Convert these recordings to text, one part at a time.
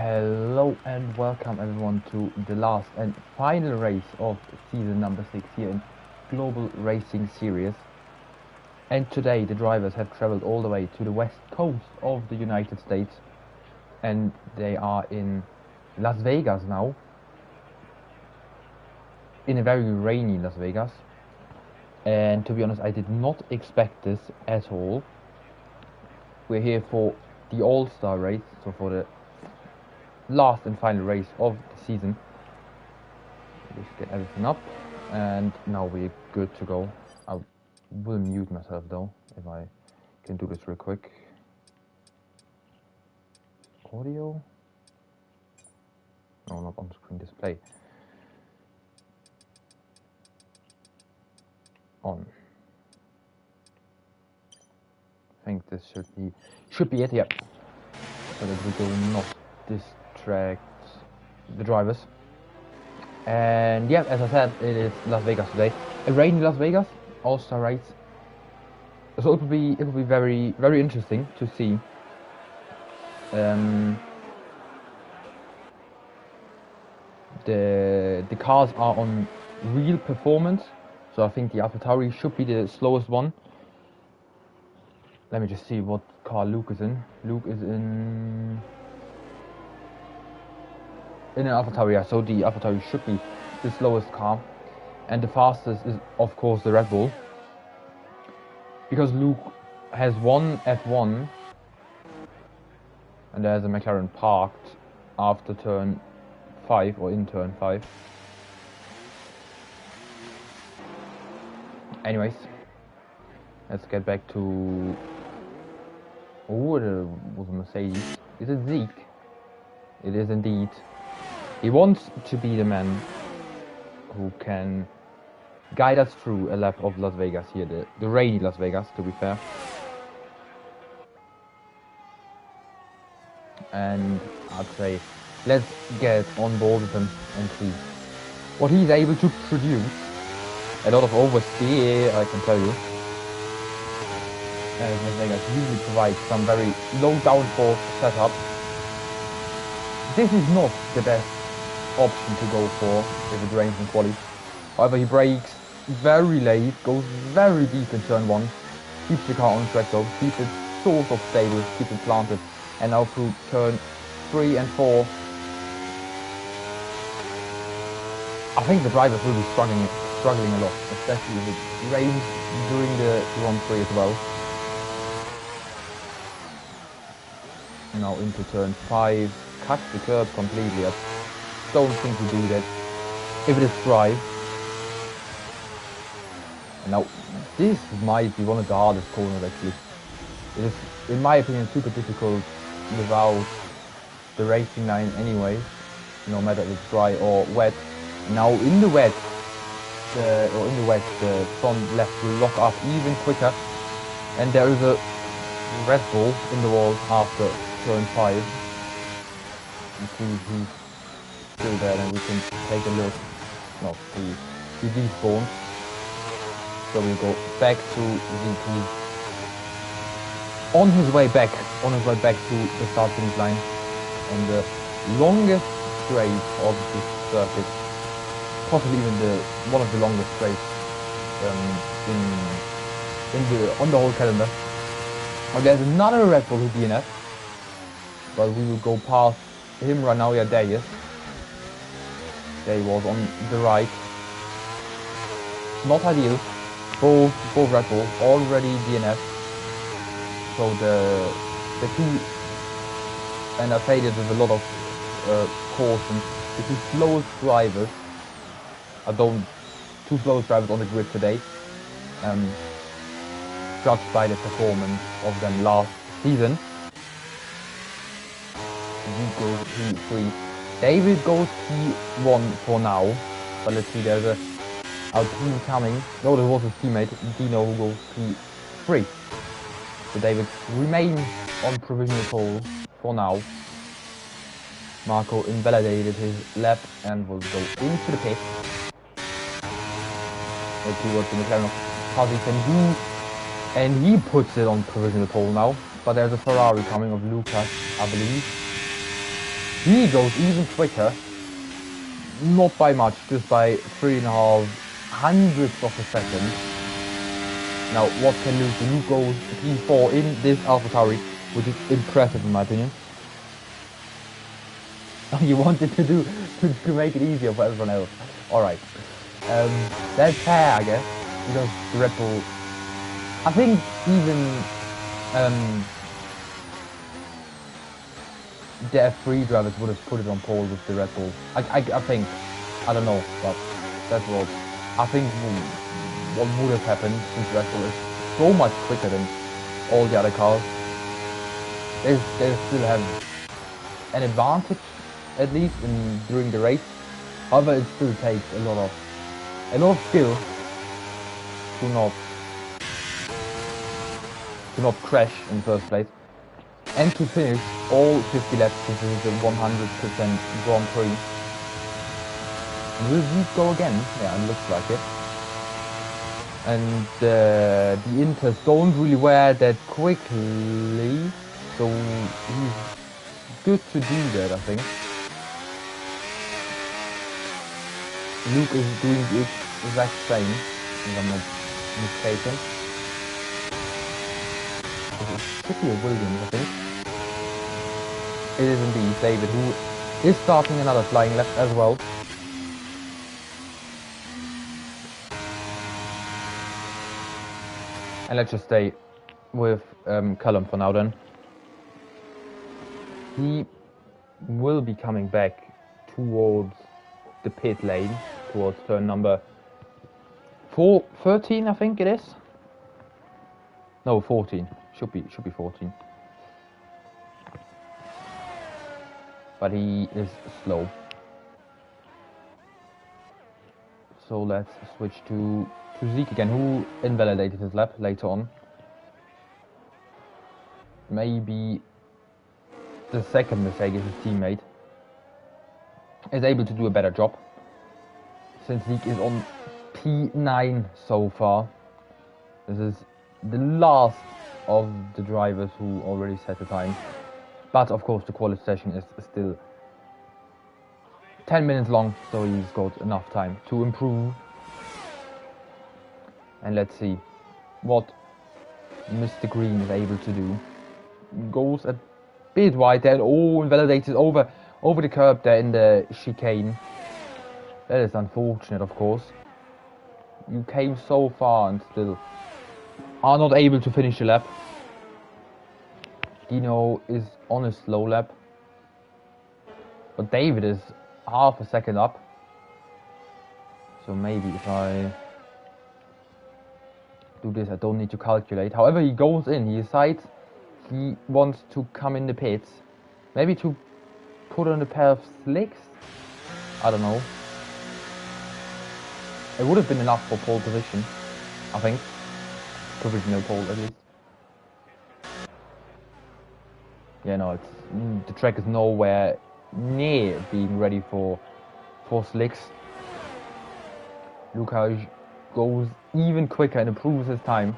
Hello and welcome everyone to the last and final race of season number 6 here in Global Racing Series. And today the drivers have traveled all the way to the west coast of the United States and they are in Las Vegas now, in a very rainy Las Vegas. And to be honest, I did not expect this at all. We're here for the All-Star race, so for the last and final race of the season. Just get everything up and now we're good to go. I will mute myself though, if I can do this real quick. Audio? No, not on screen display. On. I think this should be it, yeah. So that we do not distract the drivers. And yeah, as I said, it is Las Vegas today. A rainy Las Vegas, All-Star race. So it will be very interesting to see. The cars are on real performance, so I think the AlphaTauri should be the slowest one. Let me just see what car Luke is in. Luke is in an AlphaTauri, yeah, so the AlphaTauri should be the slowest car. And the fastest is, of course, the Red Bull. Because Luke has one F1, and there's a McLaren parked after turn 5, or in turn 5. Anyways, let's get back to... Oh, it was a Mercedes. Is it Zeke? It is indeed. He wants to be the man who can guide us through a lap of Las Vegas here, the rainy Las Vegas, to be fair. And I'd say, let's get on board with him and see what he's able to produce. A lot of oversteer, I can tell you. As Las Vegas usually provides some very low downforce setup. This is not the best option to go for if it rains in quali. However, he brakes very late, goes very deep in turn 1, keeps the car on track though, keeps it sort of stable, keeps it planted, and now through turn 3 and 4, I think the drivers will be struggling a lot, especially if it rains during the Grand Prix as well. Now into turn 5, cuts the curb completely. I don't think we do that if it is dry. And now this might be one of the hardest corners actually. It is, in my opinion, super difficult without the racing line anyway, no matter if it's dry or wet. Now in the wet, the front left will lock up even quicker, and there is a Red Bull in the wall after turn 5. You see he's still there, and we can take a look. No, he despawned. So we go back to VP. On his way back to the start finish line on the longest straight of this circuit, possibly even one of the longest straights on the whole calendar. Now there's another Red Bull who DNF, but we will go past him right now. Yeah, there he is. There he was on the right. Not ideal. Both Red Bull already DNF. So the two, and I say this with a lot of caution, the two slowest drivers, two slowest drivers on the grid today, judged by the performance of them last season. He goes P3. David goes P1 for now, but let's see, there's our team coming. No, there was his teammate Dino who goes P3. So David remains on provisional pole for now. Marco invalidated his lap and will go into the pit. Let's see what the McLaren of Fuzzy can do. And he puts it on provisional pole now. But there's a Ferrari coming of Lucas, I believe. He goes even quicker. Not by much, just by 3.5 hundredths of a second. Now, what can Luke do? Luke goes P4 in this AlphaTauri, which is impressive in my opinion. He wanted to do to make it easier for everyone else. Alright. That's fair, I guess. Because the Red Bull, I think even the F3 drivers would have put it on pole with the Red Bull. I think. I don't know, but that's what I think what would have happened, since Red Bull is so much quicker than all the other cars. They still have an advantage, at least during the race. However, it still takes a lot of skill to not crash in first place and to finish all 50 laps. This is a 100% Grand Prix. Will he go again? Yeah, it looks like it. And the Inters don't really wear that quickly, so he's good to do that, I think. Luke is doing the exact same, if I'm not mistaken. It should be a Williams, I think. It is indeed David, who is starting another flying lap as well. And let's just stay with Callum for now then. He will be coming back towards the pit lane, towards turn number 13, I think it is. No, 14. Should be 14. But he is slow. So let's switch to Zeke again, who invalidated his lap later on. Maybe the second mistake is his teammate is able to do a better job, since Zeke is on P9 so far. This is the last of the drivers who already set the time. But of course the quality session is still 10 minutes long, so he's got enough time to improve. And let's see what Mr. Green is able to do. Goes a bit wide there. Oh, invalidated over the curb there in the chicane. That is unfortunate, of course. You came so far and still are not able to finish the lap. Dino is on a slow lap, but David is half a second up. So maybe if I do this, I don't need to calculate. However, he goes in, he decides he wants to come in the pits, maybe to put on a pair of slicks. I don't know. It would have been enough for pole position, I think. Provisional pole at least. Yeah, no, the track is nowhere near being ready for slicks. Lucas goes even quicker and improves his time.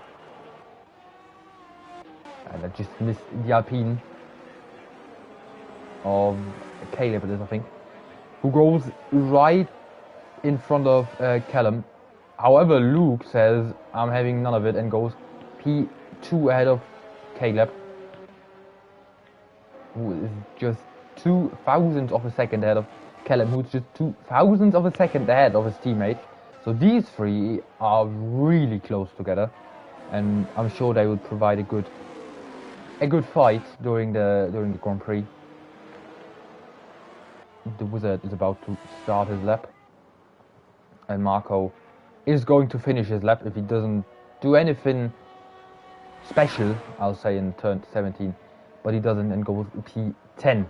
And I just missed the Alpine of Caleb, it is, I think, who goes right in front of Callum. However, Luke says, I'm having none of it, and goes P2 ahead of Caleb, who is just 0.02 of a second ahead of Callum, who's just 0.02 of a second ahead of his teammate. So these three are really close together, and I'm sure they will provide a good fight during the Grand Prix. The Wizard is about to start his lap, and Marco is going to finish his lap if he doesn't do anything special, I'll say, in turn 17, but he doesn't and goes P10.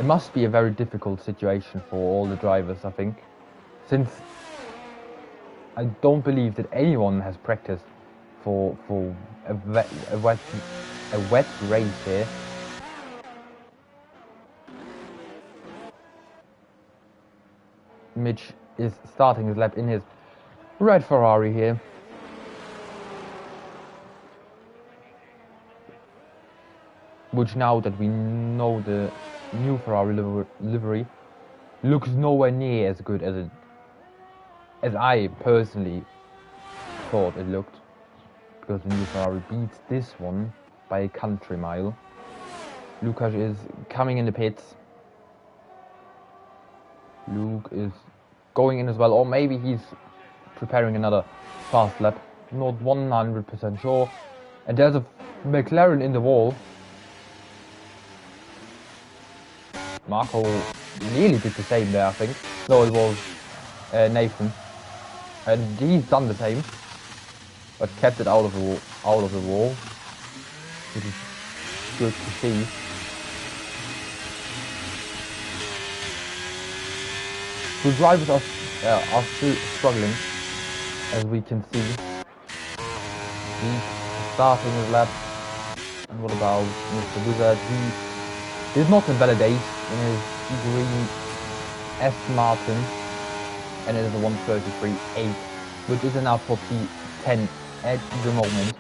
It must be a very difficult situation for all the drivers, I think, since I don't believe that anyone has practiced for a wet race here. Mitch is starting his lap in his red Ferrari here. which now that we know the new Ferrari livery, looks nowhere near as good as I personally thought it looked, because the new Ferrari beats this one by a country mile. Lucas is coming in the pits. Luke is going in as well, or maybe he's preparing another fast lap. Not 100% sure. And there's a McLaren in the wall. Marco nearly did the same there, I think. No, it was Nathan, and he's done the same, but kept it out of the wall, which is good to see. The drivers are still struggling, as we can see. He's starting his lap. And what about Mr. Wizard? He did not invalidate in his green Aston Martin, and it is a 1:33.8, which is enough for P10 at the moment.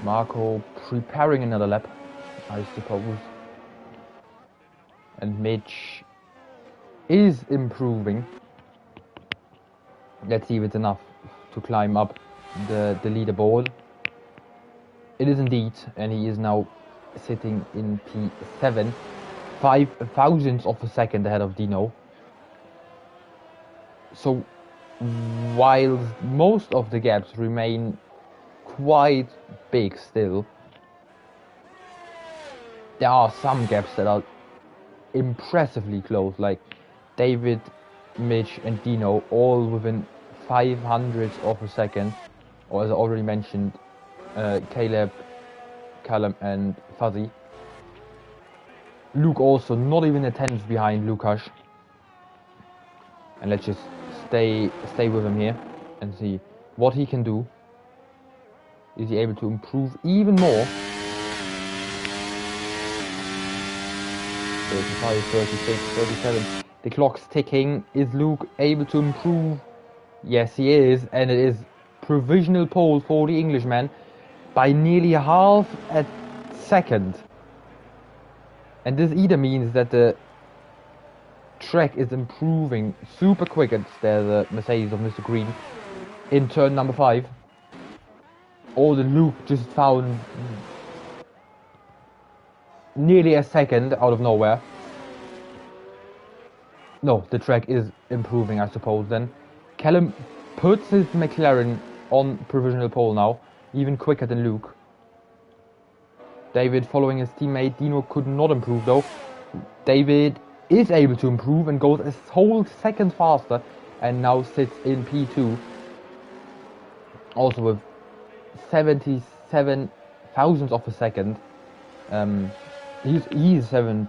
Marco preparing another lap, I suppose. And Mitch is improving. Let's see if it's enough to climb up the leaderboard. It is indeed, and he is now sitting in P7, 5 thousandths of a second ahead of Dino. So while most of the gaps remain quite big still, there are some gaps that are impressively close, like David, Mitch and Dino all within 500ths of a second, or as I already mentioned, Caleb, Callum and Fuzzy. Luke also not even a tenth behind Lukas. And let's just stay with him here and see what he can do. Is he able to improve even more? 35, 36, 37. The clock's ticking. Is Luke able to improve? Yes, he is. And it is provisional pole for the Englishman by nearly half a second. And this either means that the track is improving super quick at the Mercedes of Mr. Green in turn number 5. Or the Luke just found nearly a second out of nowhere. No, the track is improving, I suppose then. Callum puts his McLaren on provisional pole now, even quicker than Luke. David following his teammate. Dino could not improve though. David is able to improve and goes a whole second faster and now sits in P2. Also with 77 thousandths of a second. He's 77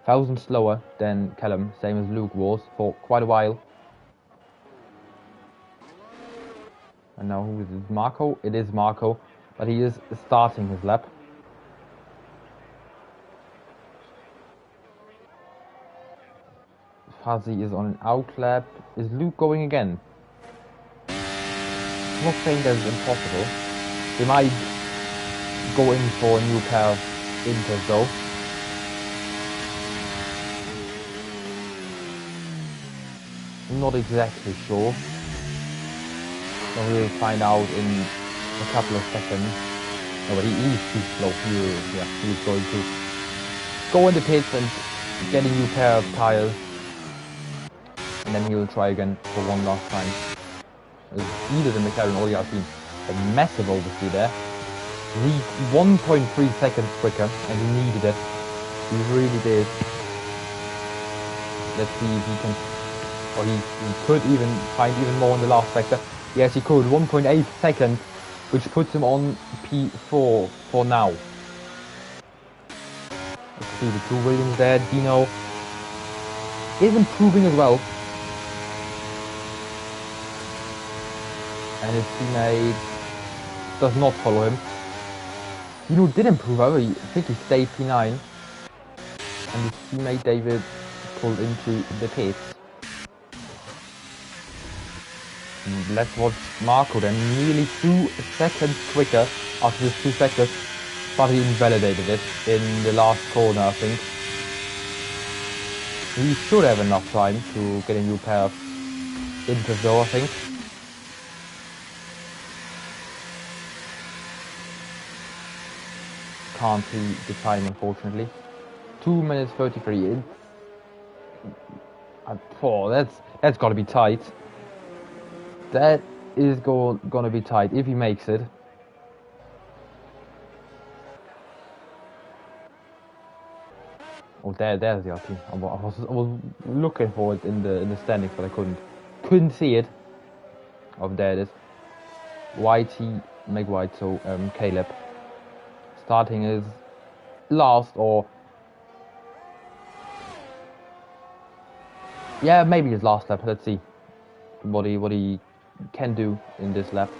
thousandths slower than Callum, same as Luke was for quite a while. And now who is it? Marco? It is Marco, but he is starting his lap. Fuzzy is on an out lap. Is Luke going again? I'm not saying that it's impossible. They might go in for a new pair of inters though. I'm not exactly sure. So we'll find out in a couple of seconds. No, but he's too slow. He's going to go in the pits and get a new pair of tires. And then he will try again for one last time. Either the McLaren or the Alpine. A massive oversteer there. He's 1.3 seconds quicker, and he needed it. He really did. Let's see if he can, or he could even find even more in the last sector. Yes, he could. 1.8 seconds, which puts him on P4 for now. Let's see the two Williams there. Dino is improving as well. And his teammate does not follow him. Dino did improve, however, I think he stayed P9. And his teammate David pulled into the pits. Let's watch Marco then, nearly 2 seconds quicker after this 2 seconds, but he invalidated it in the last corner, I think. He should have enough time to get a new pair of inters though, I think. Can't see the time, unfortunately. 2 minutes 33. That's got to be tight. That is gonna be tight if he makes it. Oh, there's the RP. I was looking for it in the standings, but I couldn't see it. Oh, there it is. Whitey, make white. So Caleb starting his last, or yeah, maybe his last lap. Let's see what he can do in this lap,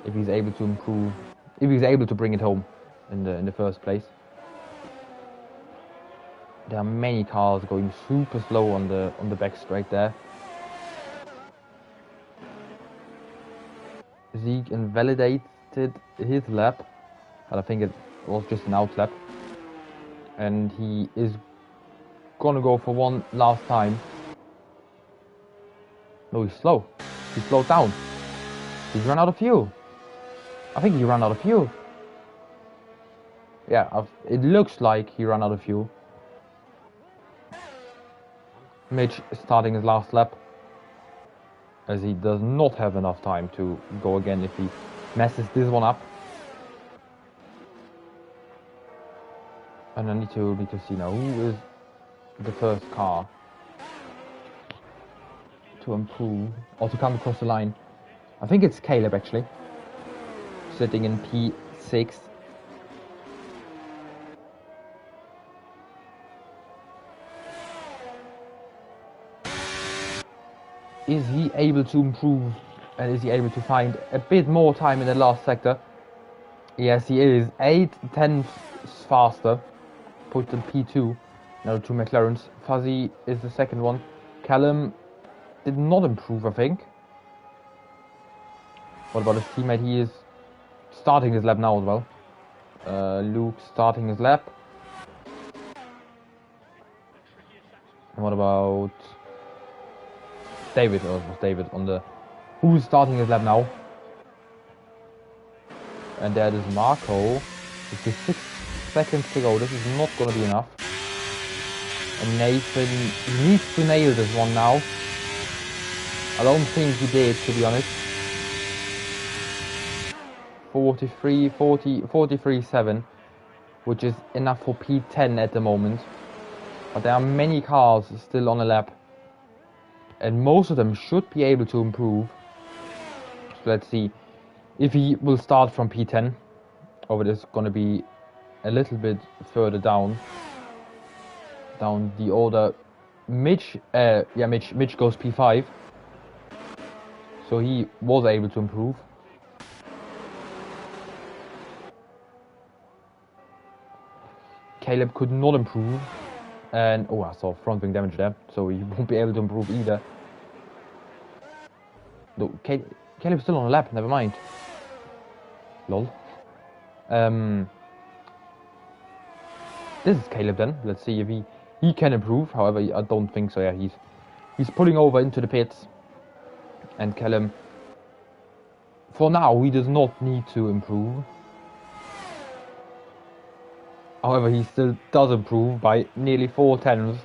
if he's able to improve, if he's able to bring it home in the first place. There are many cars going super slow on the back straight there. Zeke invalidated his lap, but I think it was just an out lap, and he is gonna go for one last time. No, he's slow. He slowed down. He's run out of fuel. I think he ran out of fuel. Yeah, it looks like he ran out of fuel. Mitch starting his last lap, as he does not have enough time to go again if he messes this one up. And I need to see now who is the first car to improve or to come across the line. I think it's Caleb actually, sitting in P6. Is he able to improve, and is he able to find a bit more time in the last sector? Yes, he is. 8/10 faster. Put in P2. Now 2 McLarens. Fuzzy is the second one. Callum did not improve, I think. What about his teammate? He is starting his lap now as well. Luke starting his lap. And what about David? Oh, it was David on the... Who's starting his lap now? And there is Marco. It's just 6 seconds to go. This is not going to be enough. And Nathan needs to nail this one now. I don't think he did, to be honest. 43.7, which is enough for P10 at the moment. But there are many cars still on a lap, and most of them should be able to improve. So let's see if he will start from P10, or it is going to be a little bit further down the order. Mitch goes P5, so he was able to improve. Caleb could not improve, and oh, I saw front wing damage there, so he won't be able to improve either. No, Caleb's still on a lap, never mind. Lol. This is Caleb then. Let's see if he can improve. However, I don't think so. Yeah, he's pulling over into the pits. And Callum, for now, he does not need to improve. However, he still does improve by nearly 4/10,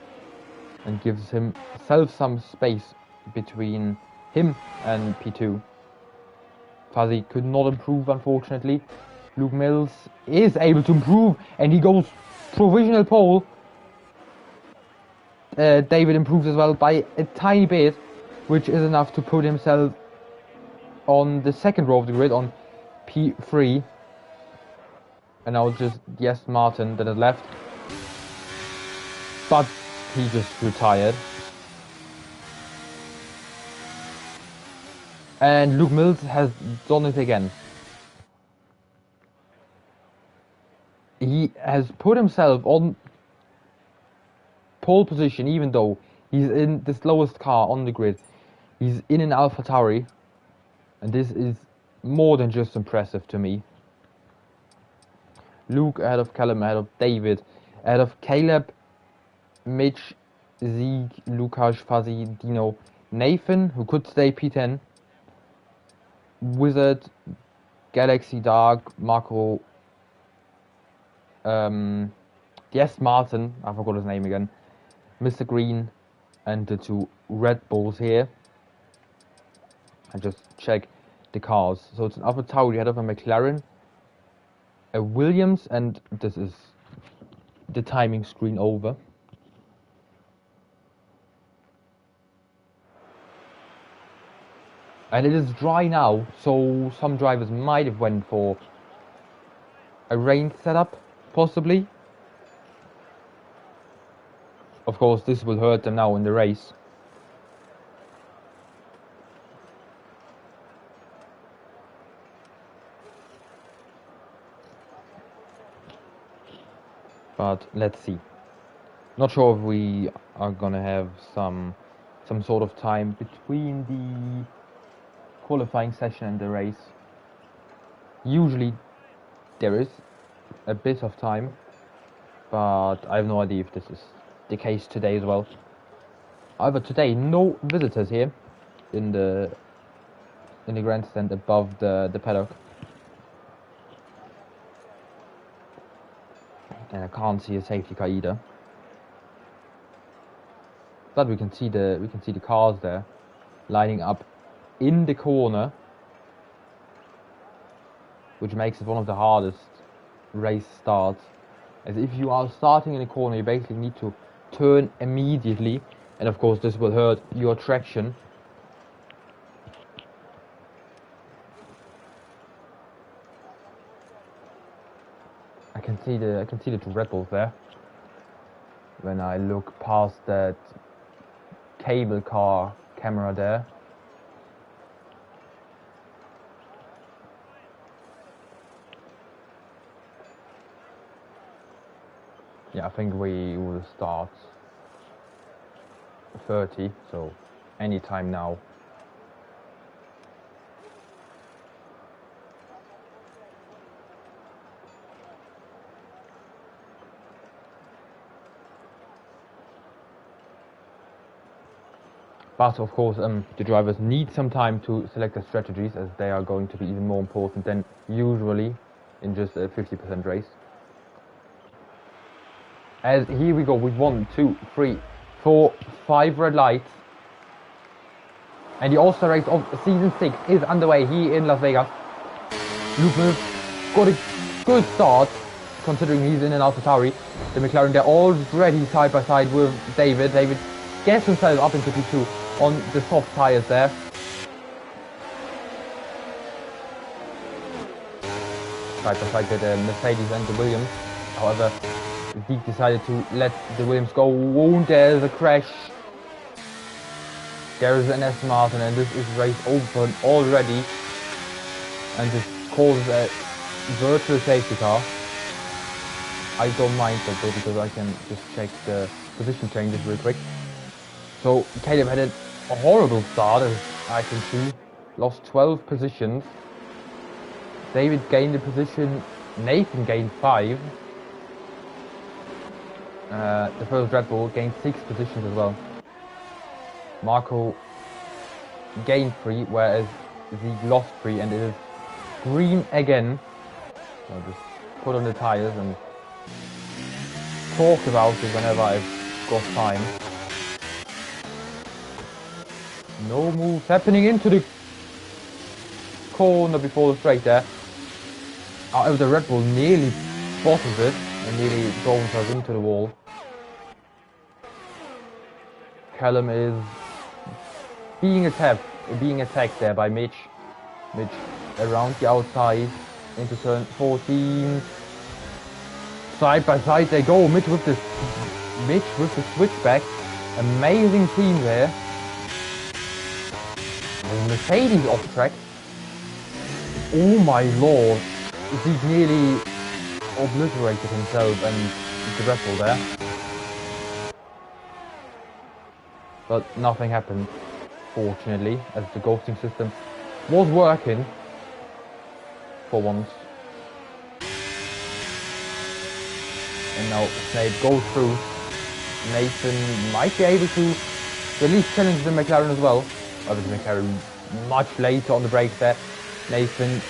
and gives himself some space between him and P2. Fuzzy could not improve, unfortunately. Luke Mills is able to improve, and he goes provisional pole. David improves as well by a tiny bit, which is enough to put himself on the second row of the grid on P3. And now just Martin that is left, but he just retired. And Luke Mills has done it again. He has put himself on pole position, even though he's in the slowest car on the grid. He's in an AlphaTauri, and this is more than just impressive to me. Luke ahead of Callum, ahead of David, ahead of Caleb, Mitch, Zeke, Lukasz, Fuzzy, Dino, Nathan, who could stay P10, Wizard, Galaxy Dark, Marco, yes, Martin, I forgot his name again, Mr. Green, and the two Red Bulls here. I just check the cars. So it's an AlphaTauri ahead of a McLaren, a Williams, and this is the timing screen over. And it is dry now, so some drivers might have went for a rain setup, possibly. Of course, this will hurt them now in the race. But let's see. Not sure if we are gonna have some sort of time between the qualifying session and the race. Usually there is a bit of time, but I have no idea if this is the case today as well. However, today no visitors here in the grandstand above the paddock, and I can't see a safety car either. But we can see the cars there lining up in the corner, which makes it one of the hardest race starts. As if you are starting in a corner, you basically need to turn immediately, and of course this will hurt your traction. I can see the two Red Bulls there when I look past that cable car camera there. Yeah, I think we will start 30, so any time now. But of course, the drivers need some time to select their strategies, as they are going to be even more important than usually in just a 50% race. As here we go with 1, 2, 3, 4, 5 red lights, and the All-Star race of season 6 is underway here in Las Vegas. Luke Mills got a good start, considering he's in an AlphaTauri. The McLaren, they're already side by side with David. David gets himself up into P2 on the soft tires there. Side by side with the Mercedes and the Williams. However, Zeke decided to let the Williams go. Oh, there's a crash. There is an Aston Martin, and this is race open already. And this causes a virtual safety car. I don't mind that though, because I can just check the position changes real quick. So Caleb had a horrible start, as I can see. Lost 12 positions. David gained a position. Nathan gained 5. The first Red Bull gained 6 positions as well. Marco gained 3, whereas Zeke lost 3, and it is green again. I'll just put on the tires and talk about it whenever I've got time. No moves happening into the corner before the straight there. However, the Red Bull nearly bottled it and nearly drove himself into the wall. Callum is being attacked there by Mitch. Mitch around the outside into turn 14. Side by side they go. Mitch with the switchback. Amazing team there. The Mercedes off track. Oh my lord. He nearly obliterated himself and the Red Bull there. But nothing happened. fortunately, as the ghosting system was working for once. And now Snape goes through. Nathan might be able to at least challenge the McLaren as well. Obviously McLaren much later on the brakes there. Nathan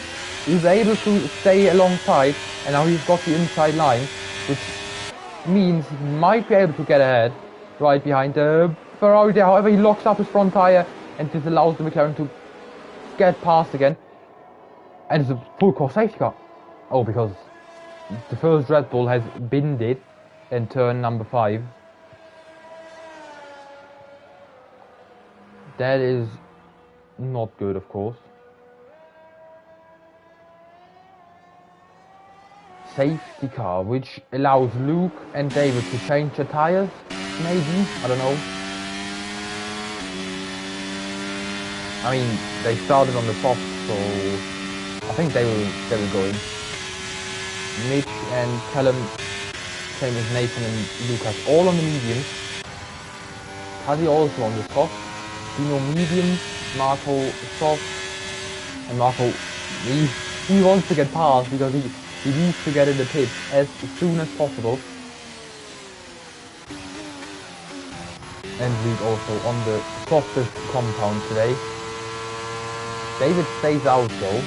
is able to stay alongside, and now he's got the inside line, which means he might be able to get ahead right behind the Ferrari there. However, he locks up his front tyre, and this allows the McLaren to get past again. And it's a full course safety car. Oh, because the first Red Bull has binned it in turn number 5. That is not good, of course. Safety car, which allows Luke and David to change their tires, maybe? I don't know. I mean, they started on the soft, so I think they will go in. Mitch and Callum, same as Nathan and Lucas, all on the mediums. Paddy also on the soft. Dino medium, Marco soft, and Marco he wants to get past because he needs to get in the pit as soon as possible. And Reed also on the softest compound today. David stays out though,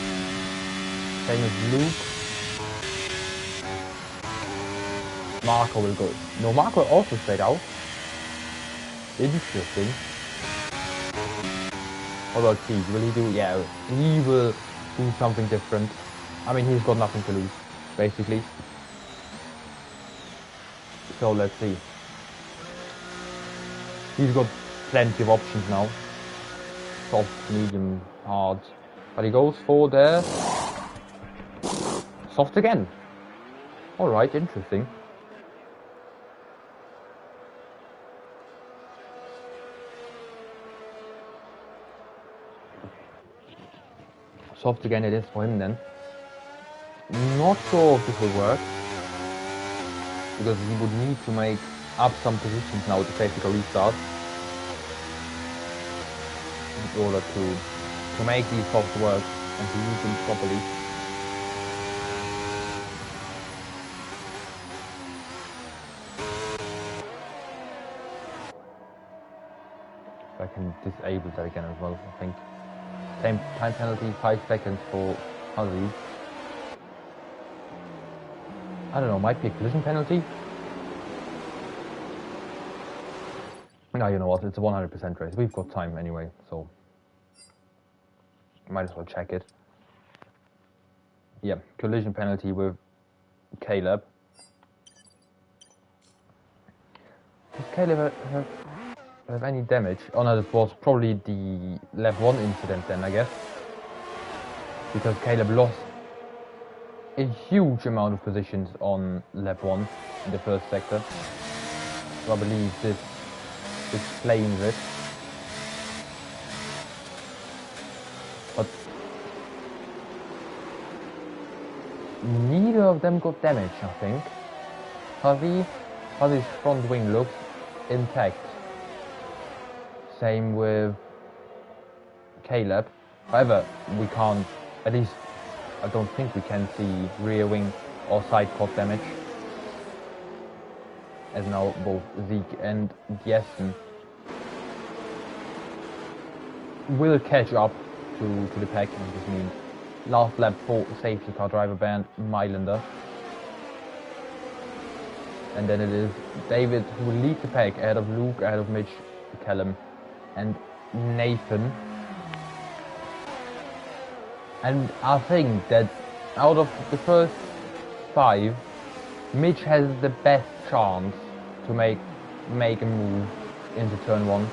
same as Luke. Marco will go. No, Marco also stayed out. Interesting. What about Cheese? Will he do? Yeah, he will do something different. I mean, he's got nothing to lose, basically. So let's see. He's got plenty of options now. Soft, medium, hard. But he goes for the soft again. Alright, interesting. Soft again it is for him then. Not sure if this will work, because he would need to make up some positions now to safety car restart in order to make these softs work and to use them properly. I can disable that again as well, I think. Same time penalty, 5 seconds for Ozzy. I don't know, might be a collision penalty? No, you know what, it's a 100% race. We've got time anyway, so might as well check it. Yeah, collision penalty with Caleb. Does Caleb have any damage? Oh no, this was probably the lap 1 incident then, I guess. Because Caleb lost a huge amount of positions on lap 1 in the first sector. So I believe this explains it. But neither of them got damage, I think. Fuzzy's front wing looks intact. Same with Caleb. However, we can't, at least I don't think we can see rear wing or side pod damage. As now both Zeke and Jessen will catch up to the pack, and this means last lap for safety car driver band Mylander. And then it is David who will lead the pack ahead of Luke, ahead of Mitch, Callum and Nathan. And I think that out of the first 5, Mitch has the best chance to make a move into turn 1.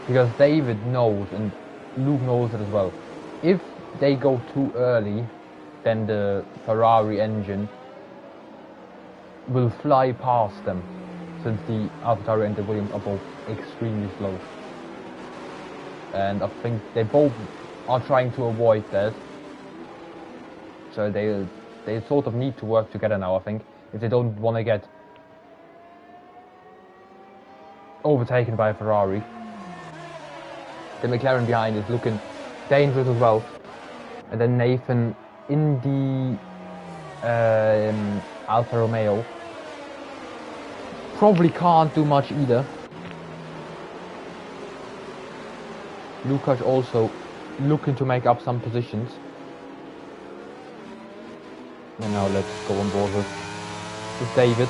Because David knows, and Luke knows it as well, if they go too early, then the Ferrari engine will fly past them, since the AlphaTauri and the Williams are both extremely slow. And I think they both are trying to avoid that. So they sort of need to work together now, I think, if they don't want to get overtaken by a Ferrari. The McLaren behind is looking dangerous as well. And then Nathan in the Alfa Romeo probably can't do much either. Lucas also looking to make up some positions. And now let's go on board with David.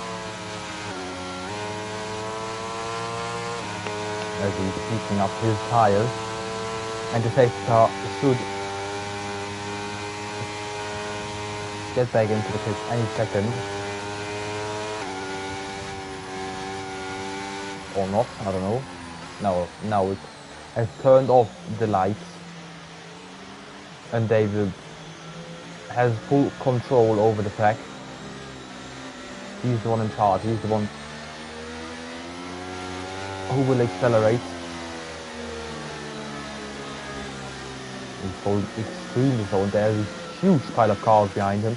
As he's heating up his tyres. And the safety car should get back into the pit any second. Or not, I don't know. No, now it has turned off the lights. And David has full control over the track. He's the one in charge, he's the one who will accelerate. He's going extremely slow, and there's a huge pile of cars behind him.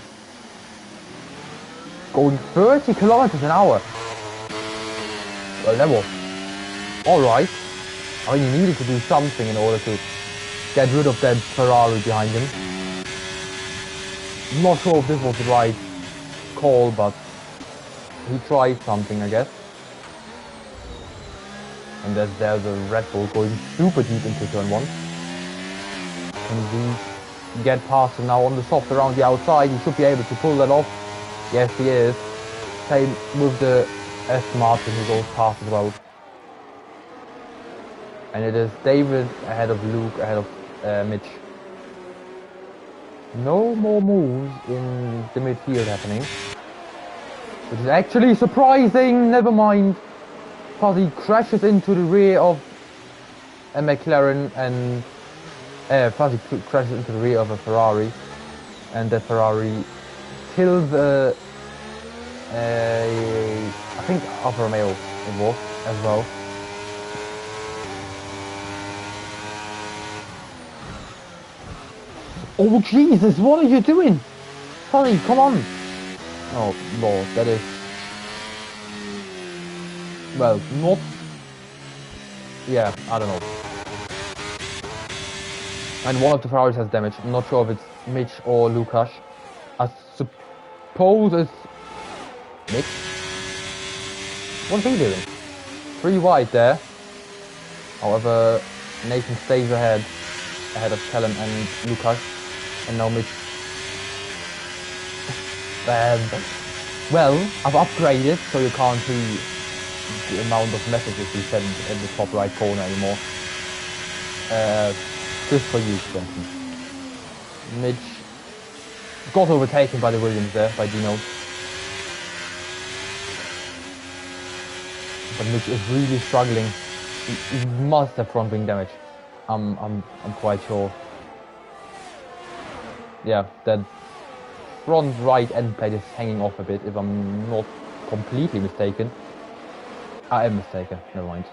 Going 30 kilometers an hour. Well, that was alright. I mean, he needed to do something in order to get rid of that Ferrari behind him. I'm not sure if this was the right call, but he tried something, I guess. And there's a Red Bull going super deep into turn 1. Can he get past him now on the soft around the outside? He should be able to pull that off. Yes, he is. Same with the Aston Martin who goes past as well. And it is David ahead of Luke, ahead of Mitch. No more moves in the midfield happening. Which is actually surprising, never mind. Fuzzy crashes into the rear of a McLaren and Fuzzy crashes into the rear of a Ferrari. And that Ferrari kills I think Alfa Romeo it was as well. Oh Jesus, what are you doing? Fuzzy, come on! Oh Lord, that is... Well, not... Yeah, I don't know. And one of the Ferraris has damage. I'm not sure if it's Mitch or Lucas. I suppose it's... Mitch? What's he doing? 3 wide there. However, Nathan stays ahead of Callum and Lucas. And now Mitch... well, I've upgraded so you can't see the amount of messages we send in the top right corner anymore. Just for you, Jensen. Mitch got overtaken by the Williams there, by Dino. But Mitch is really struggling. He must have front wing damage. I'm quite sure. Yeah, that front right end plate is hanging off a bit, if I'm not completely mistaken. I am mistaken, never mind.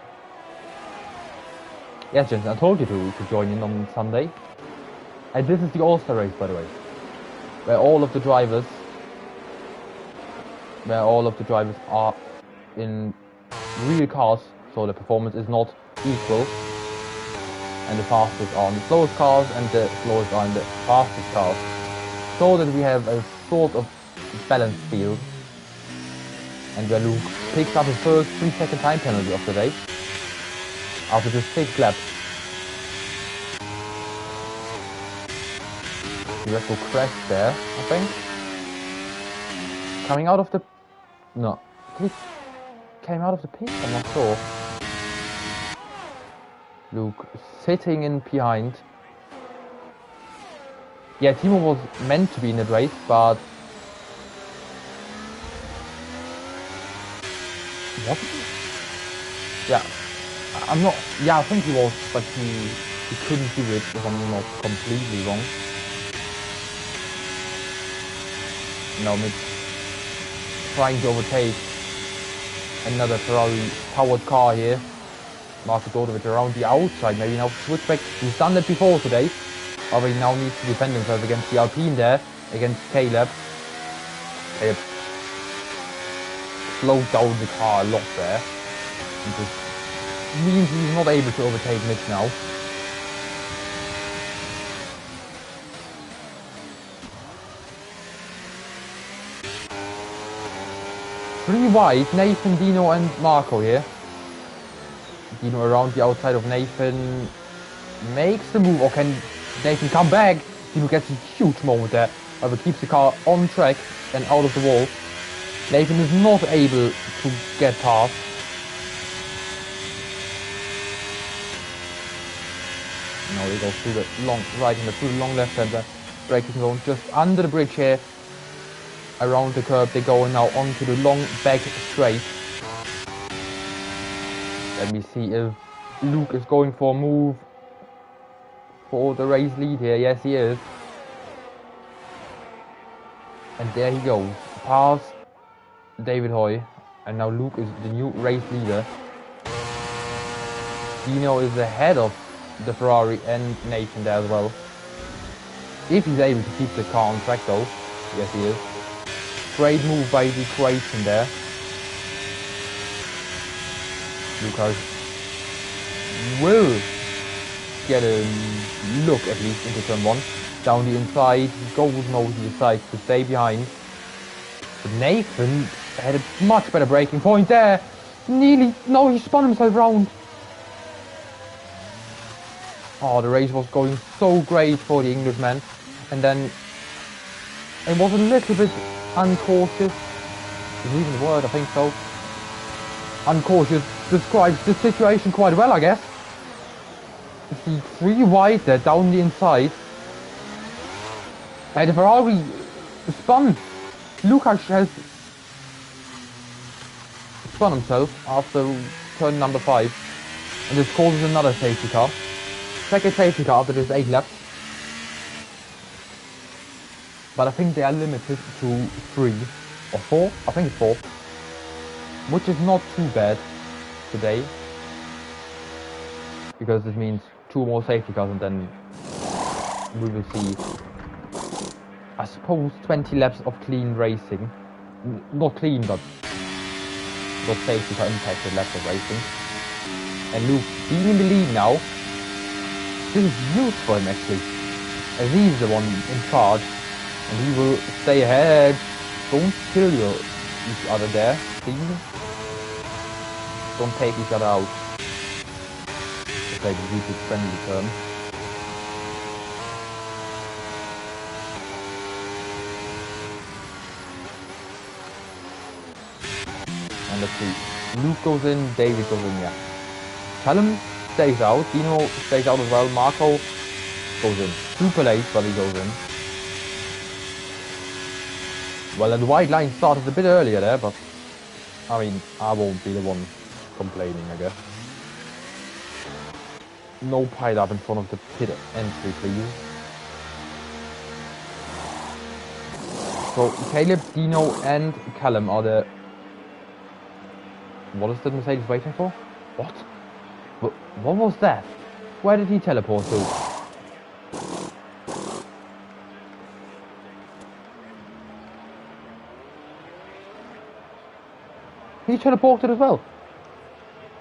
Yes, Jensen, I told you to join in on Sunday. And this is the All-Star race, by the way. Where all of the drivers are in real cars, so the performance is not equal. And the fastest are on the slowest cars, and the slowest are in the fastest cars. So that we have a sort of balanced field. And where Luke picks up his first 3-second time penalty of the day. After just 6 laps. The Red Bull crashed there, I think. Coming out of the... No. He came out of the pit, I'm not sure. Luke sitting in behind. Yeah, Timo was meant to be in the race, but... What? Yeah. I'm not... Yeah, I think he was, but he couldn't do it, if I'm not completely wrong. Now Mitch trying to overtake another Ferrari-powered car here. Marcus Dordovic around the outside, maybe now switch back. He's done that before today. However, he now needs to defend himself against the Alpine there, against Caleb. Caleb slowed down the car a lot there. It just means he's not able to overtake Mitch now. 3 wide, Nathan, Dino and Marco here. Dino around the outside of Nathan. Makes the move, or can Nathan come back? Dino gets a huge moment there. However, keeps the car on track and out of the wall. Nathan is not able to get past. Now he goes through the long right and through the long left hander. Braking zone just under the bridge here. Around the curb they go now onto the long back straight. Let me see if Luke is going for a move for the race lead here. Yes, he is. And there he goes. Past David Hoy. And now Luke is the new race leader. Dino is ahead of the Ferrari and Nathan there as well. If he's able to keep the car on track though. Yes, he is. Great move by the Croatian there. Lucas will get a look at least into turn 1. Down the inside, goes now, he decides to stay behind. But Nathan had a much better braking point there. Nearly, no, he spun himself round. Oh, the race was going so great for the Englishman. And then it was a little bit uncautious. Is even the word, I think so. Uncautious describes the situation quite well, I guess. The 3 wide there down the inside. And the Ferrari spun. Lucas has spun himself after turn number 5. And this causes another safety car. Second safety car after this 8 laps. But I think they are limited to 3 or 4. I think it's 4. Which is not too bad today. Because this means 2 more safety cars and then we will see, I suppose, 20 laps of clean racing. Not clean, but not safety car impacted laps of racing. And Luke being in the lead now. This is huge for him actually. As he's the one in charge. And he will stay ahead. Don't kill each other there, please. Don't take each other out. If I can use this friendly term. And let's see. Luke goes in, David goes in, yeah. Callum stays out, Dino stays out as well, Marco goes in. Super late, but he goes in. Well, the white line started a bit earlier there, but I mean, I won't be the one complaining, I guess. No pile up in front of the pit entry, please. So, Caleb, Dino, and Callum are the... What is the Mercedes waiting for? What? What was that? Where did he teleport to? He teleported as well.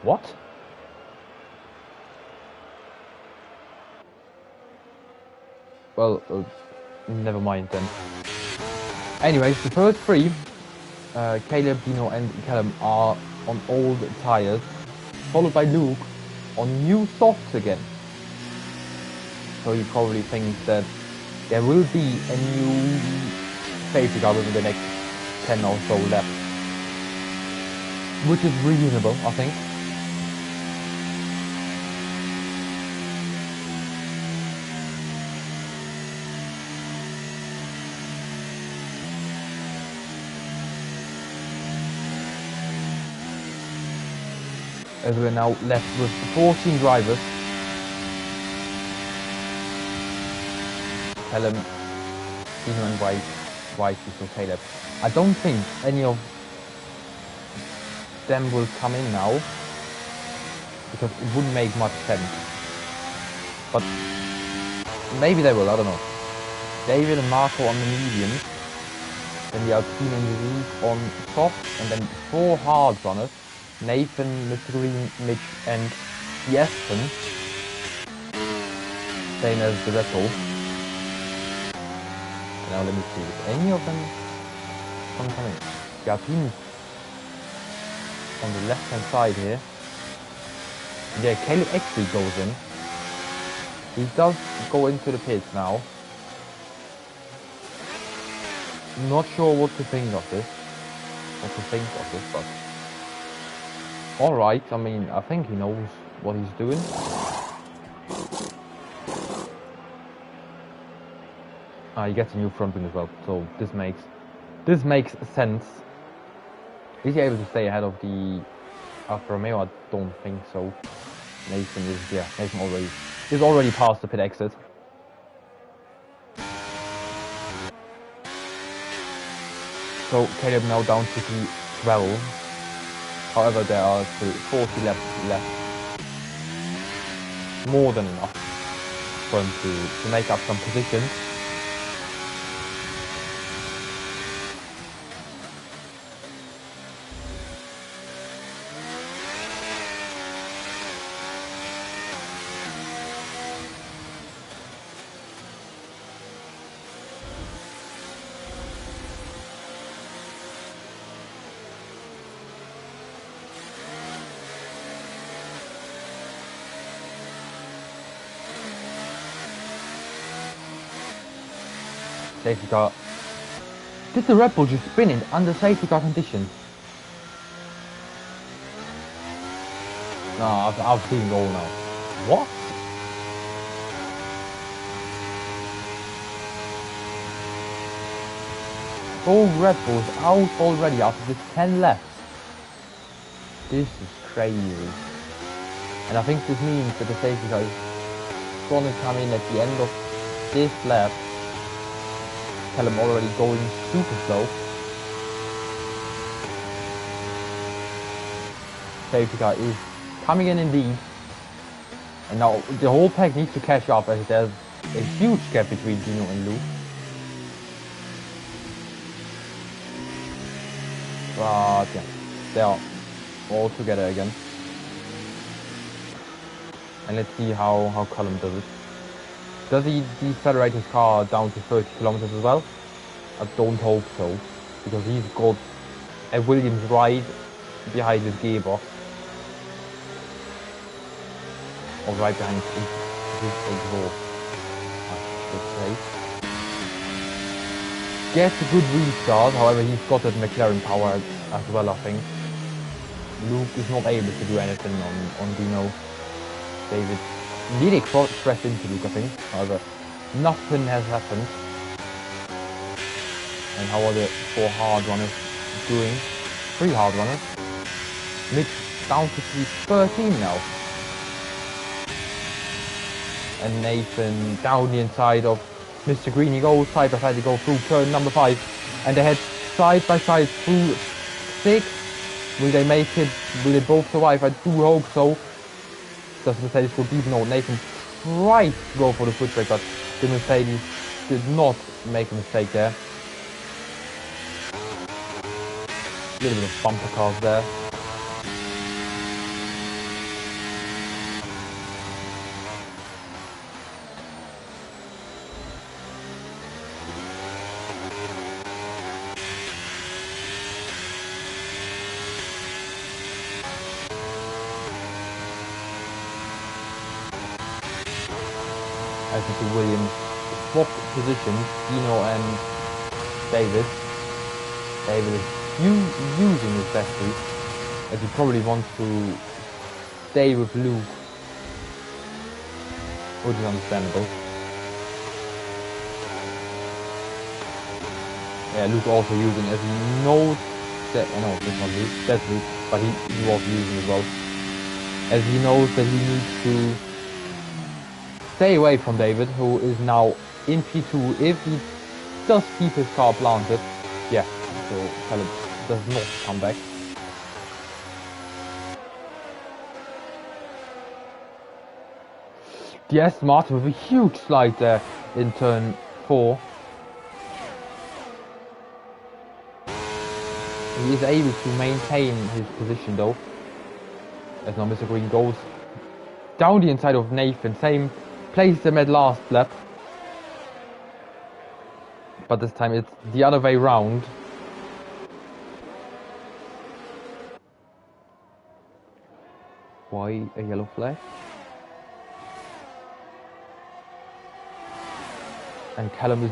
What? Well, never mind then. Anyways, the first 3, Caleb, Dino and Callum are on old tyres, followed by Luke on new softs again. So you probably think that there will be a new safety car within the next 10 or so laps. Which is reasonable, I think. As we're now left with 14 drivers. Callum, Dino and White before Caleb. I don't think any of them will come in now, because it wouldn't make much sense. But maybe they will, I don't know. David and Marco on the mediums, then the Alpine and the lead on soft, and then 4 hard runners. Nathan, Mr. Green, Mitch and the Aston, same as the Red Bull. Now let me see if any of them can come in. The Alpine on the left hand side here. Yeah, Caleb actually goes in. He does go into the pits now. Not sure what to think of this. But alright, I mean, I think he knows what he's doing. He gets a new front wing as well, so this makes sense. Is he able to stay ahead of the Alfa Romeo? I don't think so. Nathan is already past the pit exit. So Caleb now down to P12. However, there are still 40 laps left. More than enough for him to make up some positions. Safety car. Did the Red Bull just spin it under safety car conditions? No, I've seen it all now. What? All Red Bulls out already after just 10 laps. This is crazy. And I think this means that the safety car is gonna come in at the end of this lap. Tell him already going super slow. Safety car is coming in indeed. And now the whole pack needs to catch up as there's a huge gap between Dino and Luke. But yeah, they are all together again. And let's see how Colin does it. Does he decelerate his car down to 30 kilometers as well? I don't hope so, because he's got a Williams ride behind his gearbox. Or right behind his exhaust, I should say. Gets a good restart, however he's got that McLaren power as well, I think. Luke is not able to do anything on Dino. David nearly crashed into Luke, I think. However, nothing has happened. And how are the 4 hard runners doing? 3 hard runners. Mitch down to P13 now. And Nathan down the inside of Mr. Green. He goes side by side, they go through turn number 5. And they head side by side through 6. Will they make it? Will they both survive? I do hope so. Does Mercedes go deep? No, Nathan tried to go for the foot brake, but the Mercedes did not make a mistake there. A little bit of bumper cars there. As you see, Williams swap positions, Dino and David. David is using his battery, as he probably wants to stay with Luke, which is understandable. Yeah, Luke also using, as he knows that, no, this not Luke, that's Luke, but he was using as well, as he knows that he needs to stay away from David, who is now in P2. If he does keep his car planted, yeah, so Caleb does not come back. The Aston Martin with a huge slide there in turn 4. He is able to maintain his position though, as now Mr. Green goes down the inside of Nathan, same place them at last lap, but this time it's the other way round. Why a yellow flag? And Callum is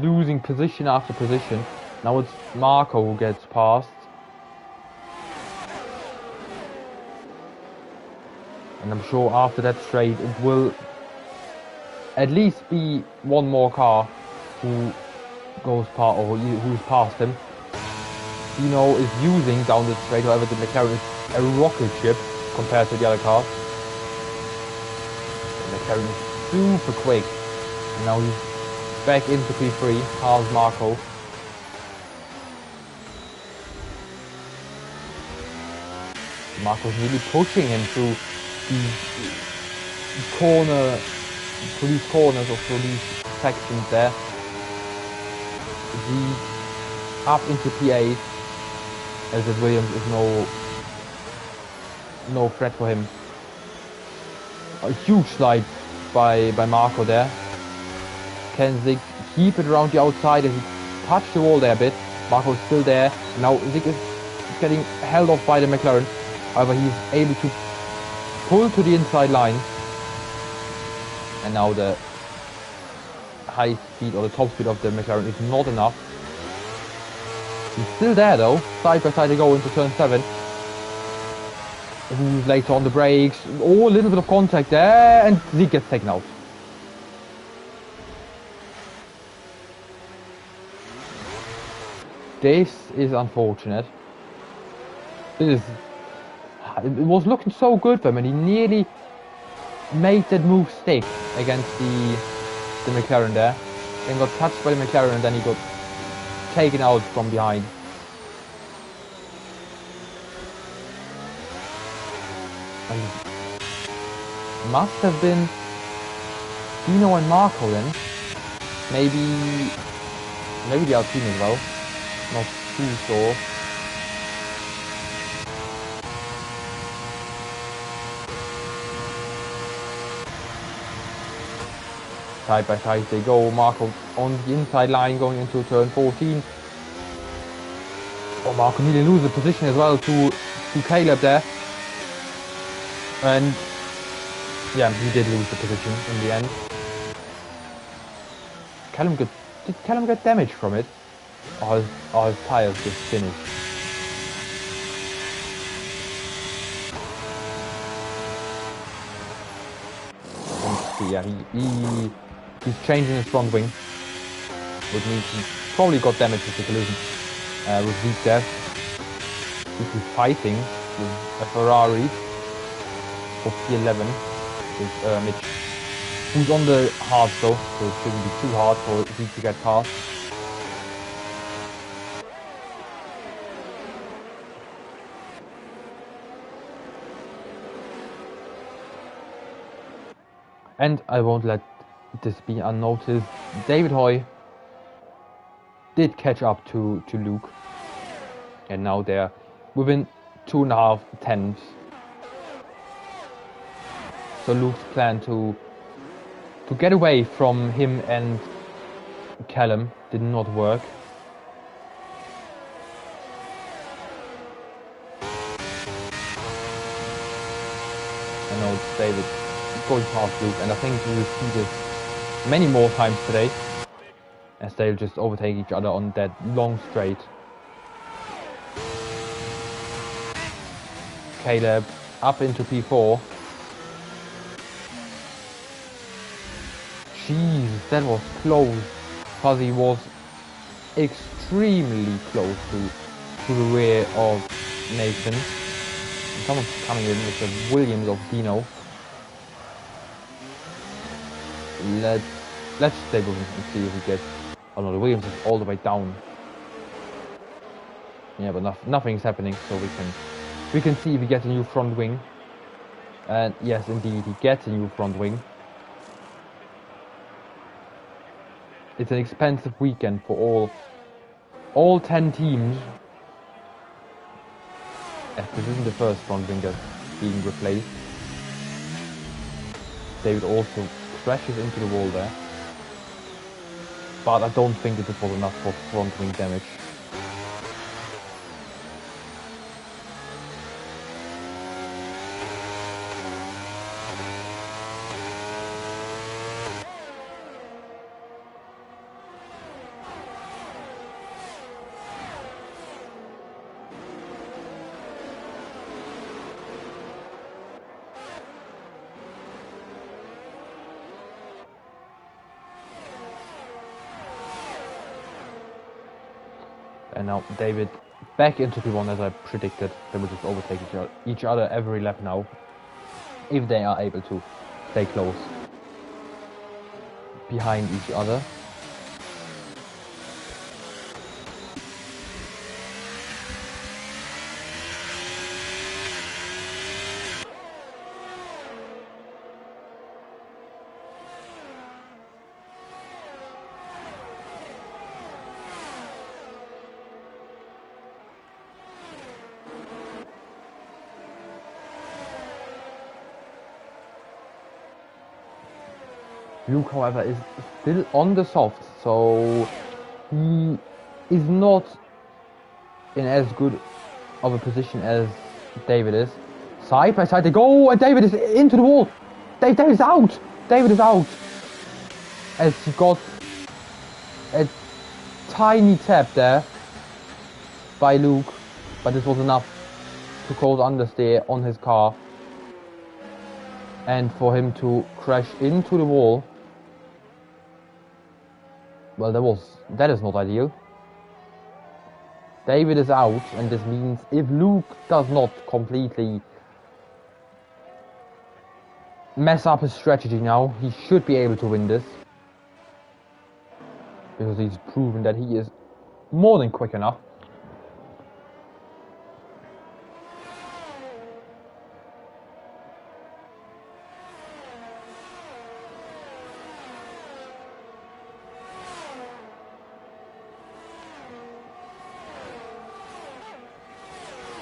losing position after position. Now it's Marco who gets past. And I'm sure after that straight it will at least be one more car who goes past, or who's past him. Dino is using down the straight, however the McLaren is a rocket ship compared to the other cars. The McLaren is super quick. And now he's back into P3, past Marco. Marco's really pushing him through these corners or through these sections there. He's up into P8, as if Williams is no threat for him. A huge slide by Marco there. Can Zig keep it around the outside as he touched the wall there a bit? Marco's still there. Now Zig is getting held off by the McLaren. However, he's able to pull to the inside line. And now the high speed or the top speed of the McLaren is not enough. He's still there though. Side by side they go into turn 7. Who's later on the brakes. Oh, a little bit of contact there. And Zeke gets taken out. This is unfortunate. It was looking so good for him, and he nearly made that move stick against the McLaren there. Then got touched by the McLaren, and then he got taken out from behind. And must have been Dino and Marco then. Maybe the Alpine as well. Not too sure. Side by side they go. Marco on the inside line going into turn 14. Oh, Marco nearly loses the position as well to Caleb there. And yeah, he did lose the position in the end. Did Callum get damage from it? Or his tires just finished? Yeah, he's changing his front wing, which means he probably got damage with the collision with Zeke there. He's fighting with a Ferrari for P11 with Mitch, who's on the hard though, so it shouldn't be too hard for Zeke to get past. And I won't let this be unnoticed. David Hoy did catch up to Luke. And now they're within 2.5 tenths. So Luke's plan to get away from him and Callum did not work. And now it's David going past Luke, and I think we will see this many more times today as they'll just overtake each other on that long straight. Caleb up into P4. Jeez, that was close. Fuzzy was extremely close to the rear of Nathan. And someone's coming in with the Williams of Dino. Let's stay with him and see if we get. Oh no, the Williams is all the way down. Yeah, but nothing's happening, so we can see if he gets a new front wing. And yes, indeed, he gets a new front wing. It's an expensive weekend for all 10 teams. As this isn't the first front wing that's being replaced. David also crashes into the wall there. But I don't think that this was enough for front wing damage. and now David back into P1 as I predicted. They will just overtake each other every lap now, if they are able to stay close behind each other. Luke, however, is still on the soft, so he is not in as good of a position as David is. Side by side they go, and David is into the wall. David is out. David is out as he got a tiny tap there by Luke, but this was enough to cause understeer on his car and for him to crash into the wall. Well, that is not ideal. David is out, and this means if Luke does not completely mess up his strategy now, he should be able to win this. Because he's proven that he is more than quick enough.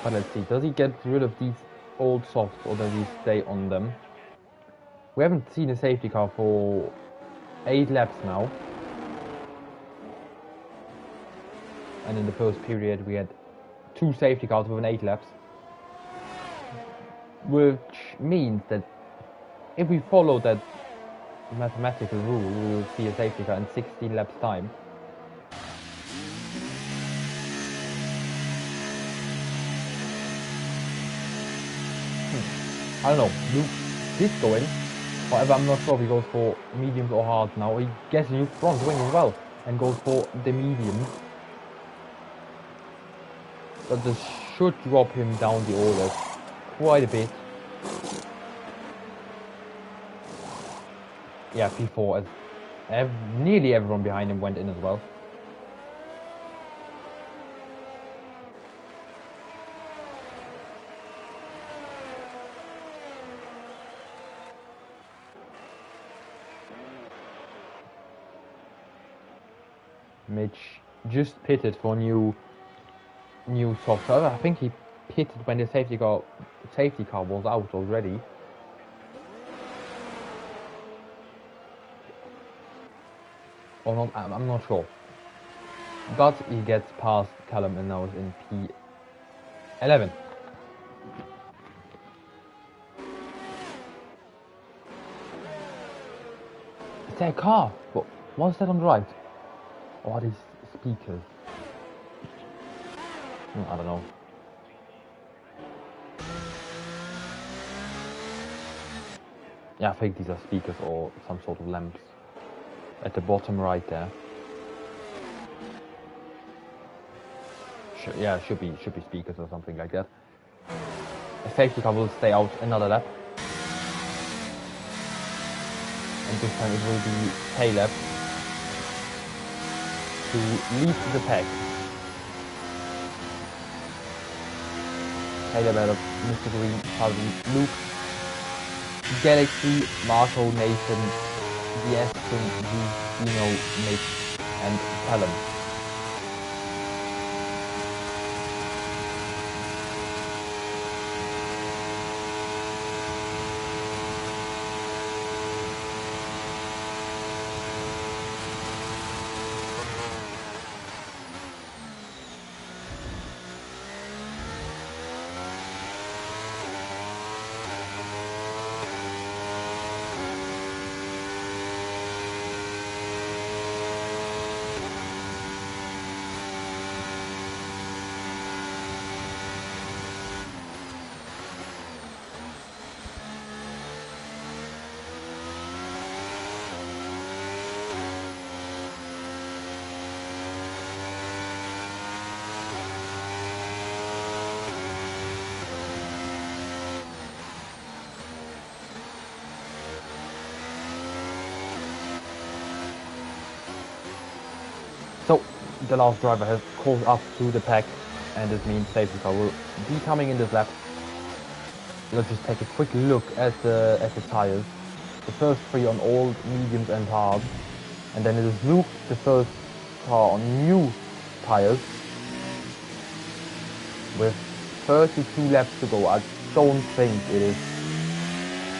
But let's see, does he get rid of these old softs or does he stay on them? We haven't seen a safety car for 8 laps now. And in the first period we had 2 safety cars within 8 laps. Which means that if we follow that mathematical rule, we will see a safety car in 16 laps time. I don't know, Luke did go in, however I'm not sure if he goes for mediums or hards now. He gets a new front wing as well and goes for the mediums. But this should drop him down the order quite a bit. Yeah, P4 as nearly everyone behind him went in as well. Mitch just pitted for new soft. I think he pitted when the safety car was out already. Or not, I'm not sure. But he gets past Callum and now is in P11. Is there a car? What's that on the right? Or are these speakers? I don't know. Yeah, I think these are speakers or some sort of lamps. At the bottom right there. Yeah, should be speakers or something like that. The safety car will stay out another lap. And this time it will be Caleb to lead the pack. Caleb out of Mr. Green, Calvin, Luke, Galaxy, Marco, Nathan, the Aston, Dino, Mitch, and Callum. the last driver has caught up to the pack, and this means safety car will be coming in this lap. Let's just take a quick look at the tires. The first three on old, mediums and hard, and then it is Luke, the first car on new tires, with 32 laps to go. I don't think it is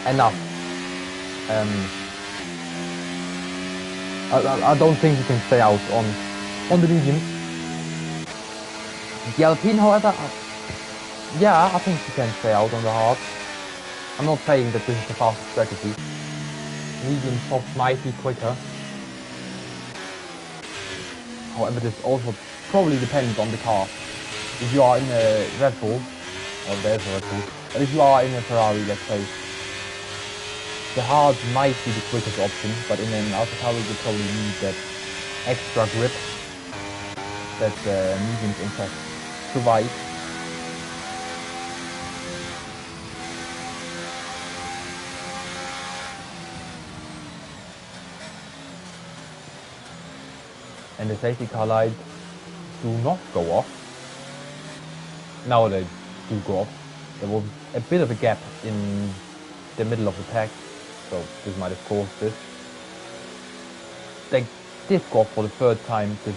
enough. I don't think you can stay out on the mediums. The Alpine, however, yeah, I think you can stay out on the hard. I'm not saying that this is the fastest strategy. Medium softs might be quicker. However, this also probably depends on the car. If you are in a Red Bull, or there's a Red Bull, but if you are in a Ferrari, let's say, the hard might be the quickest option, but in an AlphaTauri you probably need that extra grip that the mediums in fact provide. And the safety car lights do not go off. Now they do go off. There was a bit of a gap in the middle of the pack, so this might have caused this. They did go off for the third time this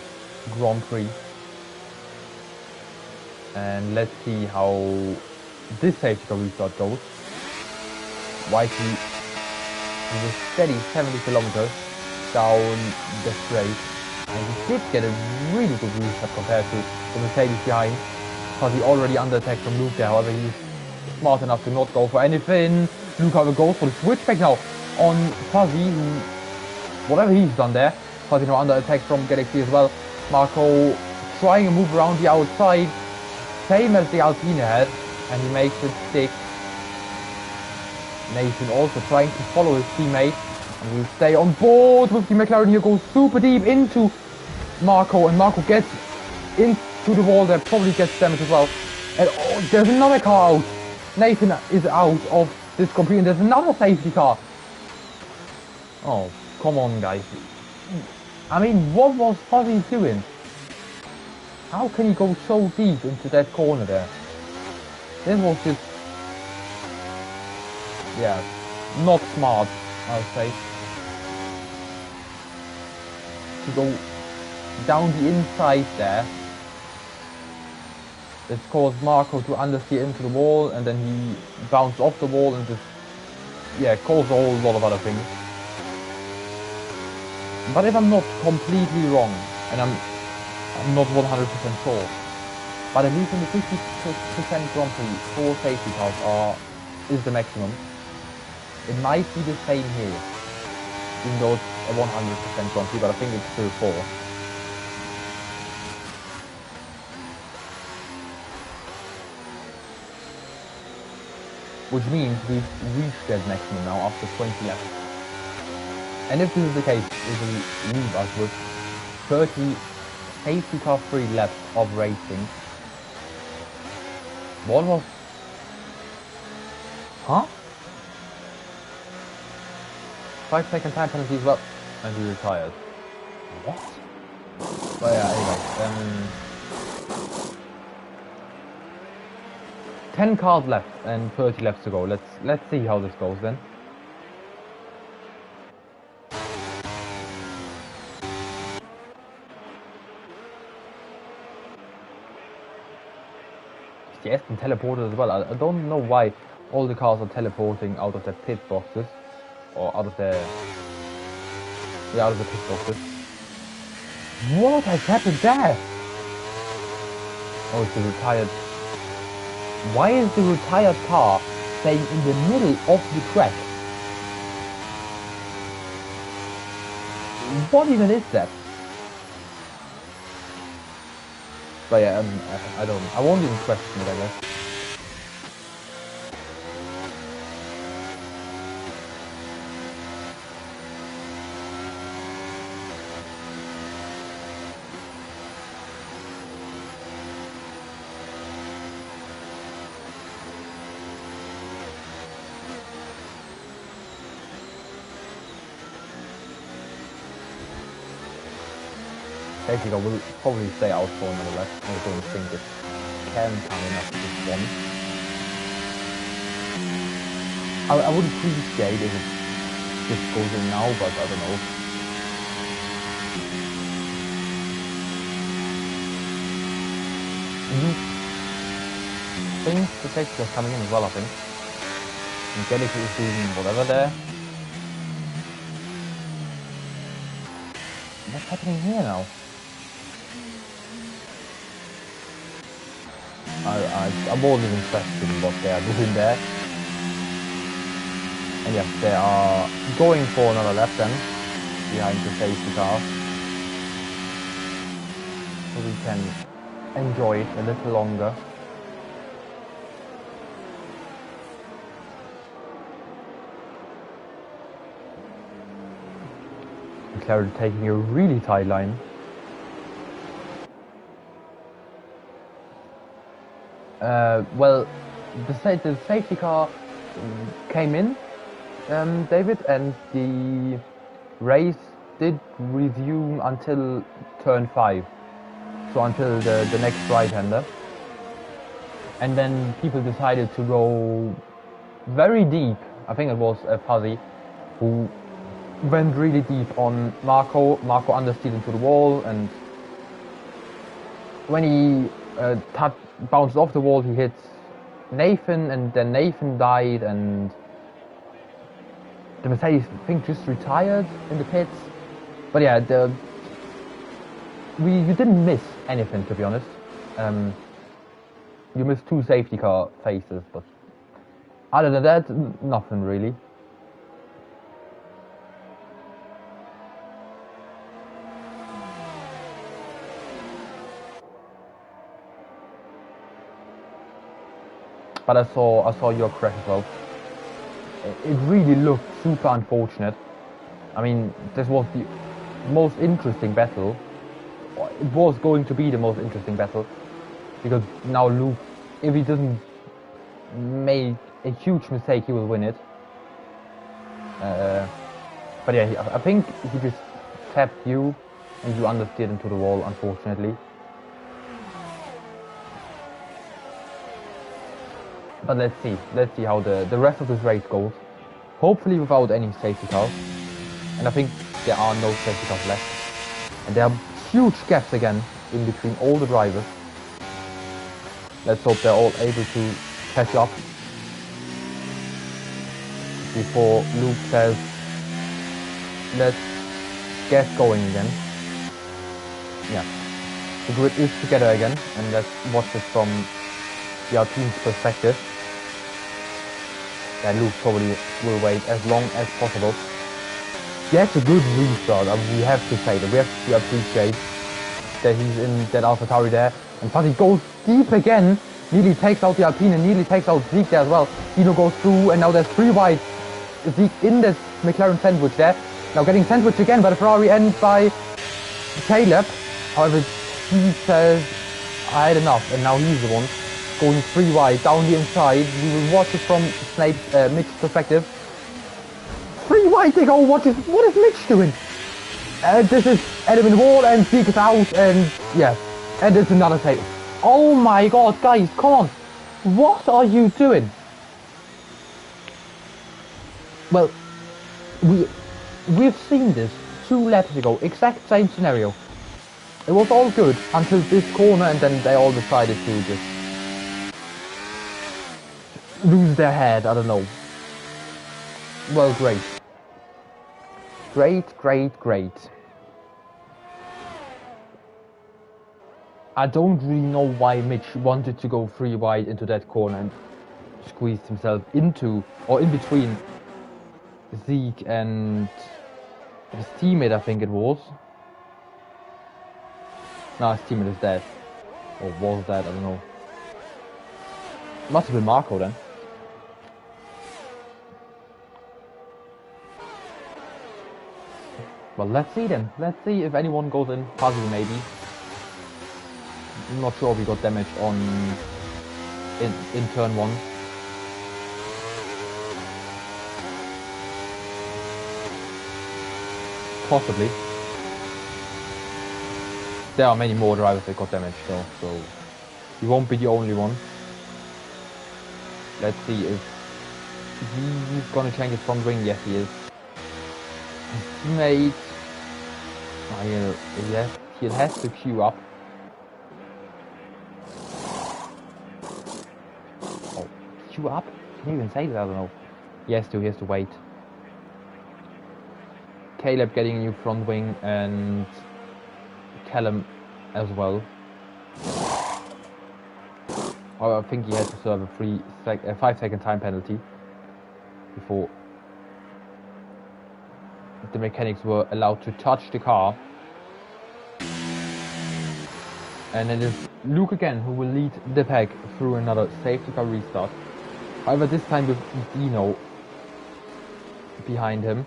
Grand Prix. And let's see how this safety car restart goes. Whitey with a steady 70 kilometers down the straight. And he did get a really good restart compared to the Mercedes behind. Because he already under attack from Luke there. However, he's smart enough to not go for anything. Luke, however, goes for the switchback now on Fuzzy, who, whatever he's done there, Fuzzy now under attack from Galaxy as well. Marco trying to move around the outside, same as the Alpine had, and he makes it stick. Nathan also trying to follow his teammate, and will stay on board with the McLaren here, goes super deep into Marco, and Marco gets into the wall there, probably gets damaged as well. And oh, there's another car out. Nathan is out of this compete, and there's another safety car. Oh, come on, guys. I mean, what was Fuzzy doing? How can he go so deep into that corner there? This was just, yeah, not smart, I would say. To go down the inside there. It's caused Marco to understeer into the wall, and then he bounced off the wall and just, yeah, caused a whole lot of other things. But if I'm not completely wrong, and I'm not 100% sure, but at least in the 50% Grand Prix, 4 safety cars is the maximum. It might be the same here, even though it's a 100% Grand Prix, but I think it's still 4. Which means we've reached that maximum now after 20 laps. And if this is the case, it will leave us with 30 safety car free laps of racing. What was... Huh? 5-second time penalty as well. And he retired. What? But yeah, anyway. 10 cars left and 30 laps to go. Let's see how this goes then. Yes, and teleported as well. I don't know why all the cars are teleporting out of their pit boxes, or out of their pit boxes. What has happened there? Oh, it's the retired. Why is the retired car staying in the middle of the track? What even is that? But yeah, I won't even question it, I guess. safety car will probably stay out for another lap. I don't think it can come in after this one. I would appreciate if it just goes in now, but I don't know. I think the safety car's coming in as well, I think. And Angelica is doing whatever there. What's happening here now? I wasn't even questioning what they are doing there. And yes, they are going for another lap then, behind the safety car. So we can enjoy it a little longer. McLaren taking a really tight line. Well, the safety car came in, David, and the race did resume until turn 5, so until the next right-hander. And then people decided to go very deep. I think it was Fuzzy who went really deep on Marco. Marco understeered into the wall, and when he bounced off the wall, he hit Nathan, and then Nathan died, and the Mercedes, I think, just retired in the pits. But yeah, you didn't miss anything, to be honest. You missed 2 safety car faces, but other than that, nothing really. But I saw your crash as well. It really looked super unfortunate. I mean, this was the most interesting battle. It was going to be the most interesting battle, because now Luke, if he doesn't make a huge mistake, he will win it. But yeah, I think he just tapped you, and you understeered into the wall, unfortunately. But let's see how the rest of this race goes. Hopefully without any safety cars. And I think there are no safety cars left. And there are huge gaps again in between all the drivers. Let's hope they're all able to catch up before Luke says, let's get going again. Yeah, the grid is together again, and let's watch it from the team's perspective. Yeah, Luke probably will wait as long as possible. Gets a good restart, we have to say that. We have to appreciate that he's in that AlphaTauri there. And Fuzzy goes deep again, nearly takes out the Alpine and nearly takes out Zeke there as well. Dino goes through, and now there's 3 wide. Zeke in this McLaren sandwich there. Now getting sandwiched again by the Ferrari and by Caleb. However, he says, I had enough, and now he's the one going 3 wide down the inside. We will watch it from Mitch's perspective. 3 wide they go. What is Mitch doing? This is Edwin Wall, and Zeke is out, and yeah, and it's another save. Oh my god, guys, come on, what are you doing? Well, we've seen this 2 laps ago, exact same scenario. It was all good until this corner, and then they all decided to just lose their head. I don't know. Well, great. Great. I don't really know why Mitch wanted to go 3 wide into that corner and squeezed himself into, or in between, Zeke and his teammate, I think it was. No, his teammate is dead. Or was dead, I don't know. Must have been Marco then. Well, let's see then. Let's see if anyone goes in. Fuzzy maybe. I'm not sure if he got damage on in turn 1. Possibly. there are many more drivers that got damaged though, so he won't be the only one. Let's see if he's gonna change his front wing. Yes, he is. His teammate, he has to queue up. Oh, queue up? Can you even say that? I don't know. He has to wait. Caleb getting a new front wing and Callum as well. Oh, I think he has to serve a 5-second time penalty before the mechanics were allowed to touch the car. And it is Luke again who will lead the pack through another safety car restart. However, this time with Dino behind him.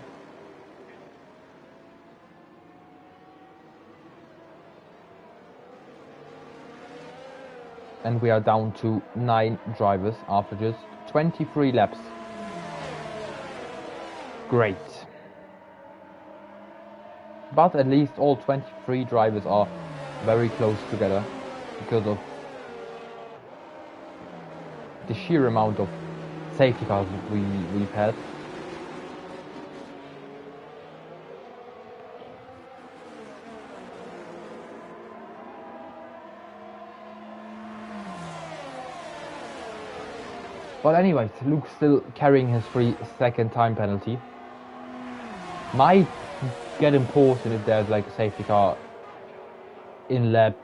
And we are down to 9 drivers after just 23 laps. Great. But at least all 23 drivers are very close together because of the sheer amount of safety cars we've had. But anyways, Luke's still carrying his 3-second time penalty. Might get important if there's like a safety car in lap,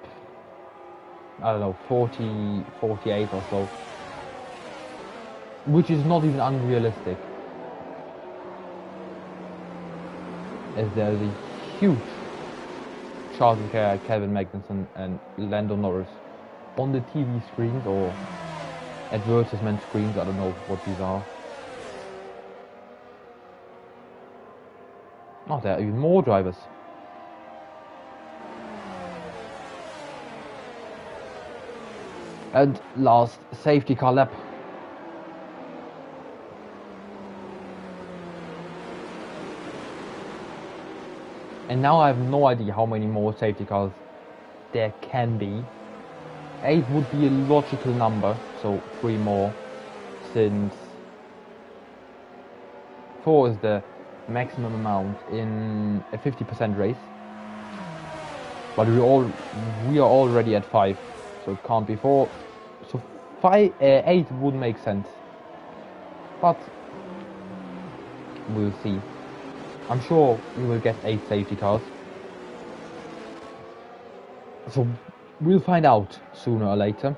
I don't know, 40, 48 or so. Which is not even unrealistic. As there's a huge Charles Leclerc, Kevin Magnussen and Lando Norris on the TV screens or advertisement screens, I don't know what these are. Oh, there are even more drivers. And last safety car lap. And now I have no idea how many more safety cars there can be. 8 would be a logical number, so 3 more, since 4 is the maximum amount in a 50% race. But we are already at 5, so it can't be 4. So 8 would make sense, but we'll see. I'm sure we will get 8 safety cars. So we'll find out sooner or later.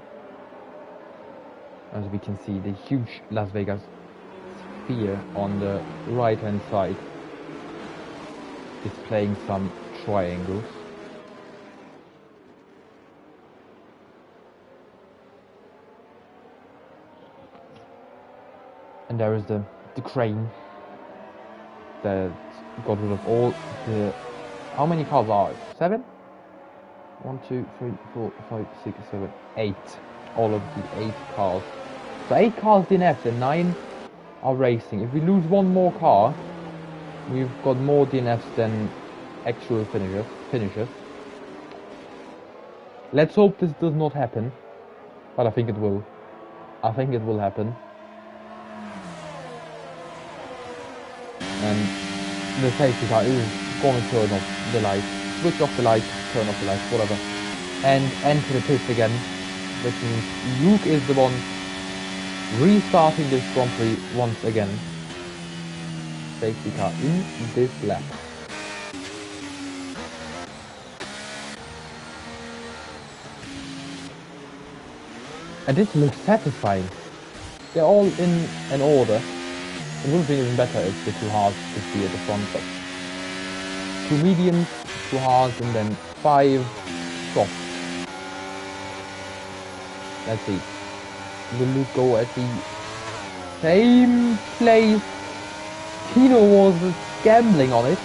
As we can see, the huge Las Vegas sphere on the right hand side displaying some triangles. And there is the crane that got rid of all the... How many cars are it? 7? 1, 2, 3, 4, 5, 6, 7, 8. All of the 8 cars. So 8 cars DNF'd and 9 are racing. If we lose one more car, we've got more DNFs than actual finishes. Let's hope this does not happen. But I think it will. I think it will happen. And the safety car is going to turn off the lights. Switch off the lights, turn off the lights, whatever. And enter the pits again. Which means Luke is the one restarting this Grand Prix once again. Safety car in this lap. And this looks satisfying. They're all in an order. It would have been even better if the 2 halves could be at the front, but 2 mediums, 2 halves, and then 5 softs. Let's see. Will Luke go at the same place? Kino was gambling on it.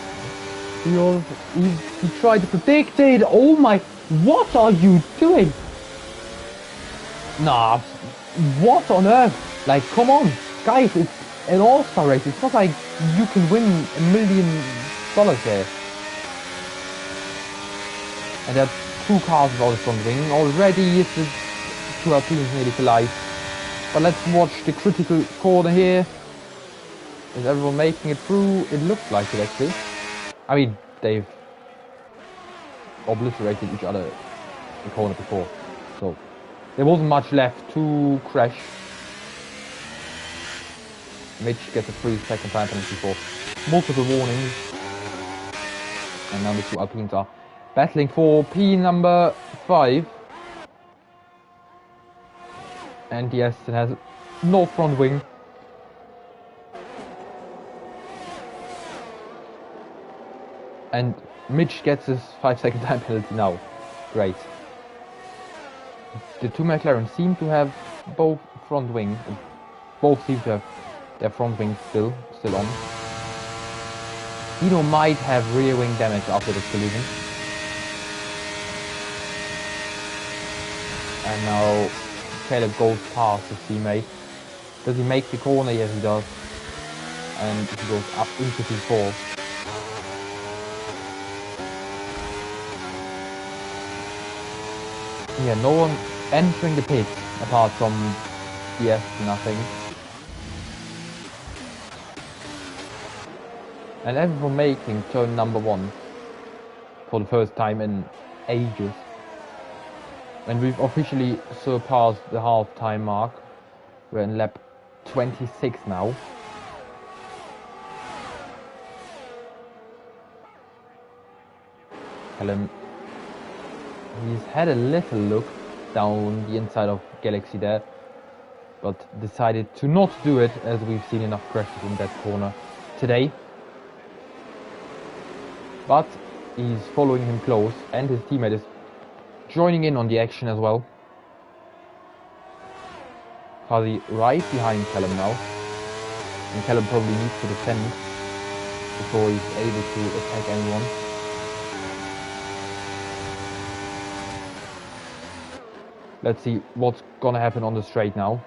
He tried to predict it. Oh my! What are you doing? Nah, what on earth? Like, come on, guys! It's an all-star race. It's not like you can win $1 million here. And that 2 cars without the front wing. Already is the 2 Alpines nearly collide. But let's watch the critical corner here. Is everyone making it through? It looks like it actually. I mean, they've obliterated each other in the corner before. So there wasn't much left to crash. Mitch gets a 3-second time penalty for multiple warnings. And now the 2 Alpines are battling for P number 5. And yes, it has no front wing. And Mitch gets his 5-second time penalty now. Great. The 2 McLaren seem to have both front wing. Both seem to have their front wing still on. Dino might have rear wing damage after this collision. And now Caleb goes past his teammate. Does he make the corner? Yes, he does. And he goes up into P4. Yeah, no one entering the pit apart from DS, nothing. And everyone making turn number 1 for the first time in ages. And we've officially surpassed the half-time mark. We're in lap 26 now. Callum, he's had a little look down the inside of Galaxy there, but decided to not do it, as we've seen enough crashes in that corner today. But he's following him close, and his teammate is joining in on the action as well. Fuzzy right behind Callum now, and Callum probably needs to defend before he's able to attack anyone. Let's see what's gonna happen on the straight now.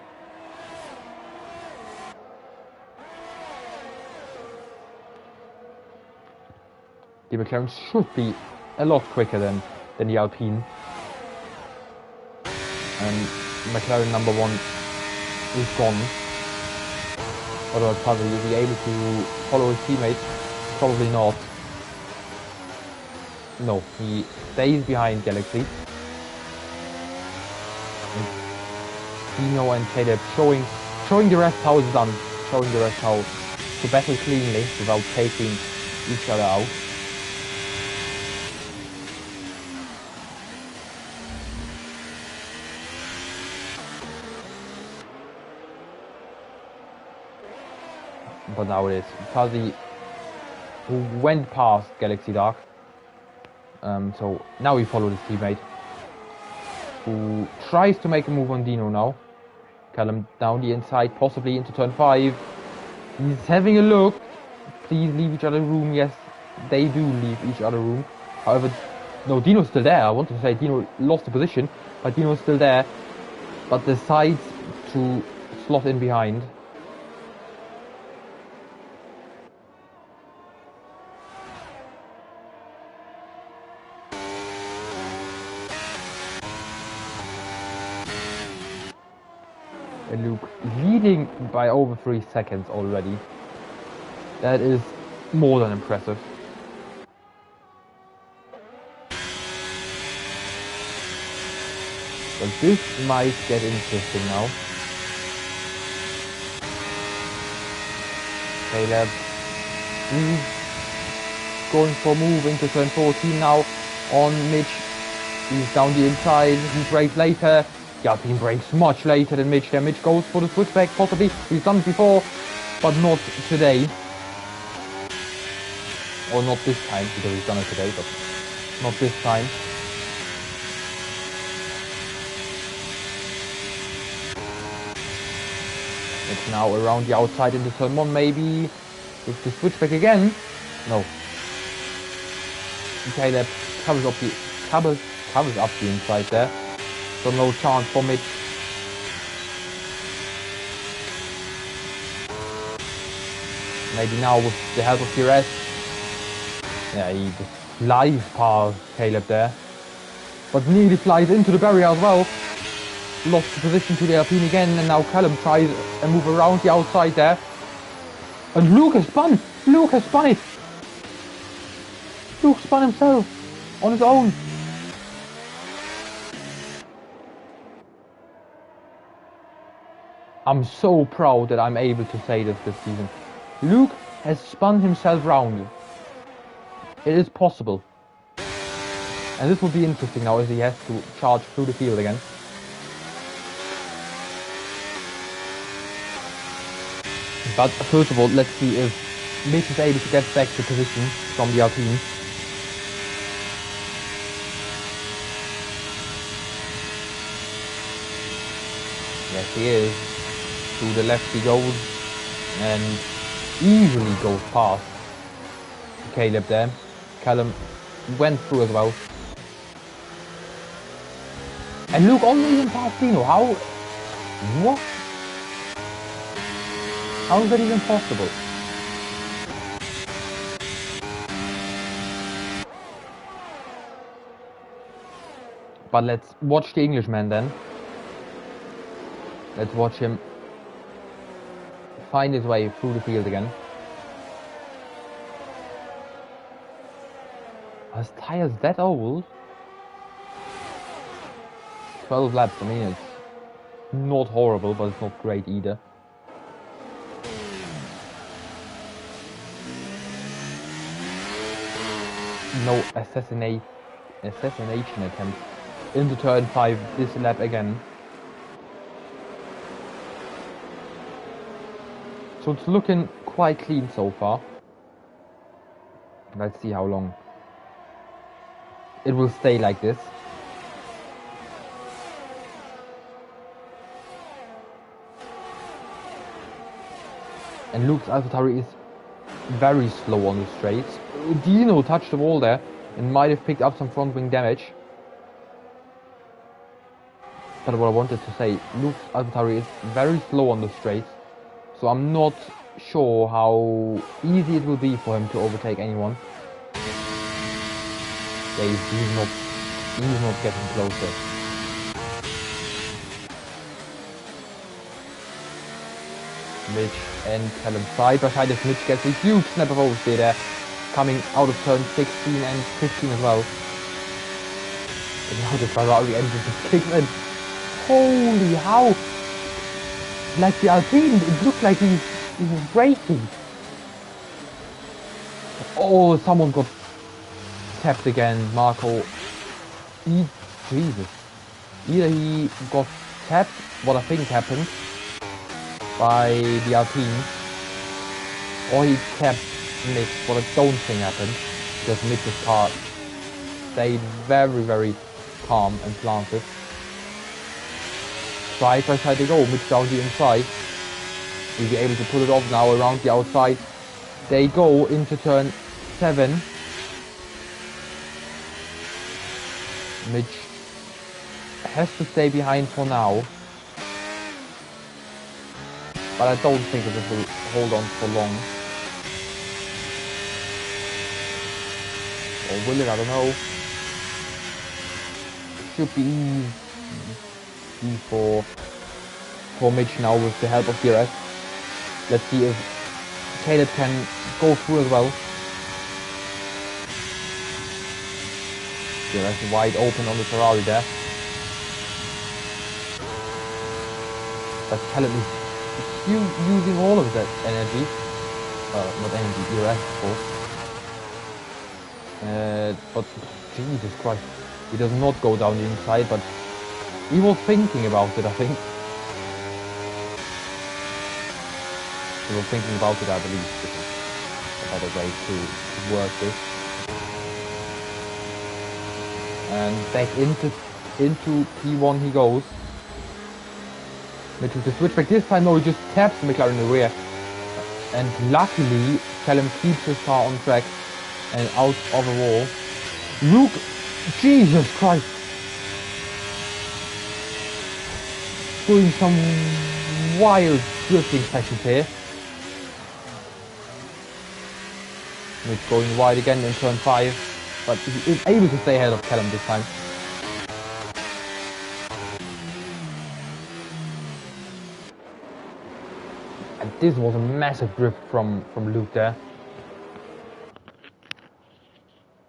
The McLaren should be a lot quicker than the Alpine. And McLaren number 1 is gone. Although Fuzzy, will be able to follow his teammate? Probably not. No, he stays behind Galaxy. Dino and Caleb showing the rest how it's done, showing the rest how to battle cleanly without taking each other out. But now it is Fuzzy who went past Galaxy Dark. So now we follow his teammate, who tries to make a move on Dino now. Callum down the inside, possibly into turn 5. He's having a look. Please leave each other room. Yes, they do leave each other room. However, no, Dino's still there. I wanted to say Dino lost the position, but Dino's still there. But decides to slot in behind. Luke leading by over 3 seconds already. That is more than impressive. But this might get interesting now. Caleb going for a move into turn 14 now on Mitch. He's down the inside, he brakes later. The Alpine brakes much later than Mitch. There Mitch goes for the switchback, possibly. He's done it before, but not today. Or not this time, because he's done it today, but not this time. It's now around the outside into turn 1, maybe. With the switchback again. No. Caleb covers up the inside there. So no chance for Mitch. Maybe now with the help of GRS. Yeah, he just flies past Caleb there. but nearly flies into the barrier as well. Lost the position to the Alpine again, and now Callum tries a move around the outside there. And Luke has spun! Luke has spun it! Luke spun himself on his own. I'm so proud that I'm able to say this season. Luke has spun himself round. It is possible. And this will be interesting now as he has to charge through the field again. But first of all, let's see if Mitch is able to get back the position from the Alpine. Yes, he is. To the left he goes, and easily goes past Caleb there. Callum went through as well. And Luke already in past Dino. How? What? How is that even possible? But let's watch the Englishman then. Let's watch him find his way through the field again. Are his tires that old? 12 laps, I mean, it's not horrible, but it's not great either. No assassination attempt into turn 5 this lap again. So it's looking quite clean so far. Let's see how long it will stay like this. And Luke's AlphaTauri is very slow on the straights. Dino touched the wall there and might have picked up some front wing damage. But what I wanted to say, Luke's AlphaTauri is very slow on the straights. So I'm not sure how easy it will be for him to overtake anyone. Yeah, he's not getting closer. Mitch and Callum side by side as Mitch gets a huge snap of oversteer there, coming out of turn 16 and 15 as well. And now the Ferrari engine just kicks in. Holy how! Like the Alpine, it looked like he was braking. Oh, someone got tapped again, Marco. Jesus. Either he got tapped, what I think happened, by the Alpine, or he tapped Mitch, what I don't think happened, because Mitch's car stayed very, very calm and planted. Side by side they go, Mitch down the inside. He'll be able to pull it off now around the outside. They go into turn 7. Mitch has to stay behind for now. But I don't think that this will hold on for long. Or will it? I don't know. Should be easy for Mitch now with the help of GRS. Let's see if Caleb can go through as well. GRS wide open on the Ferrari there. But Caleb is using all of that energy. Not energy, GRS of course. But Jesus Christ, he does not go down the inside, but he was thinking about it, I think. He was thinking about it, I believe. Another way to work this. And back into P1 he goes. Mitch with the switchback this time, no, he just taps McLaren in the rear. And luckily, Callum keeps his car on track and out of the wall. Luke, Jesus Christ. Doing some wild drifting sessions here. Mitch going wide again in turn 5, but he is able to stay ahead of Callum this time. this was a massive drift from Luke there.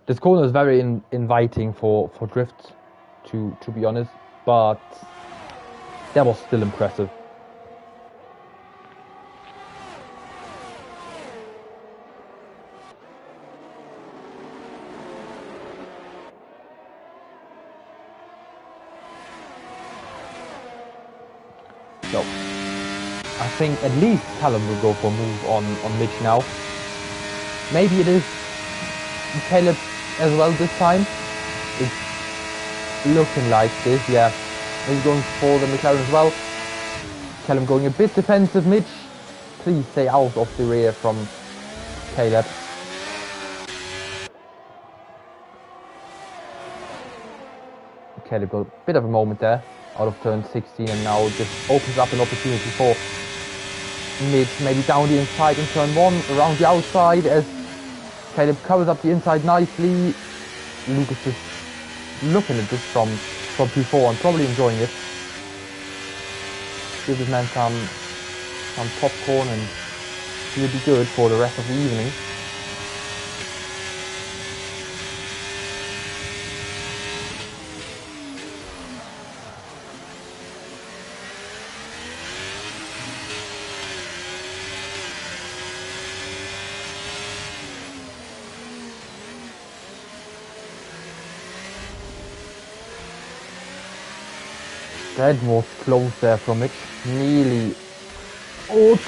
This corner is very inviting for drifts, to be honest, but that was still impressive. So I think at least Callum will go for a move on Mitch now. Maybe it is Caleb as well this time. It's looking like this, yeah. He's going for the McLaren as well. Callum going a bit defensive. Mitch, please stay out of the rear from Caleb. Caleb got a bit of a moment there out of turn 16 and now just opens up an opportunity for Mitch, maybe down the inside in turn 1, around the outside as Caleb covers up the inside nicely. Lucas just looking at this from P4 and probably enjoying it. Give this man some popcorn and he'll be good for the rest of the evening. That was close there from Mitch. Nearly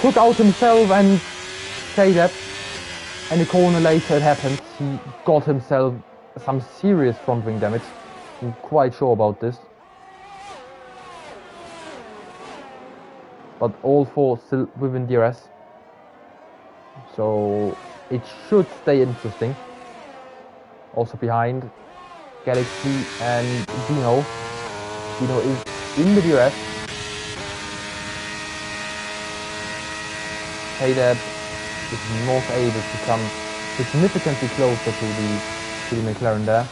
took out himself and Caleb. And a corner later it happened. He got himself some serious front wing damage. I'm quite sure about this. But all four still within GRS. So it should stay interesting. Also behind Galaxy and Dino. Dino is in the GRS. Caleb is not able to come significantly closer to the McLaren there.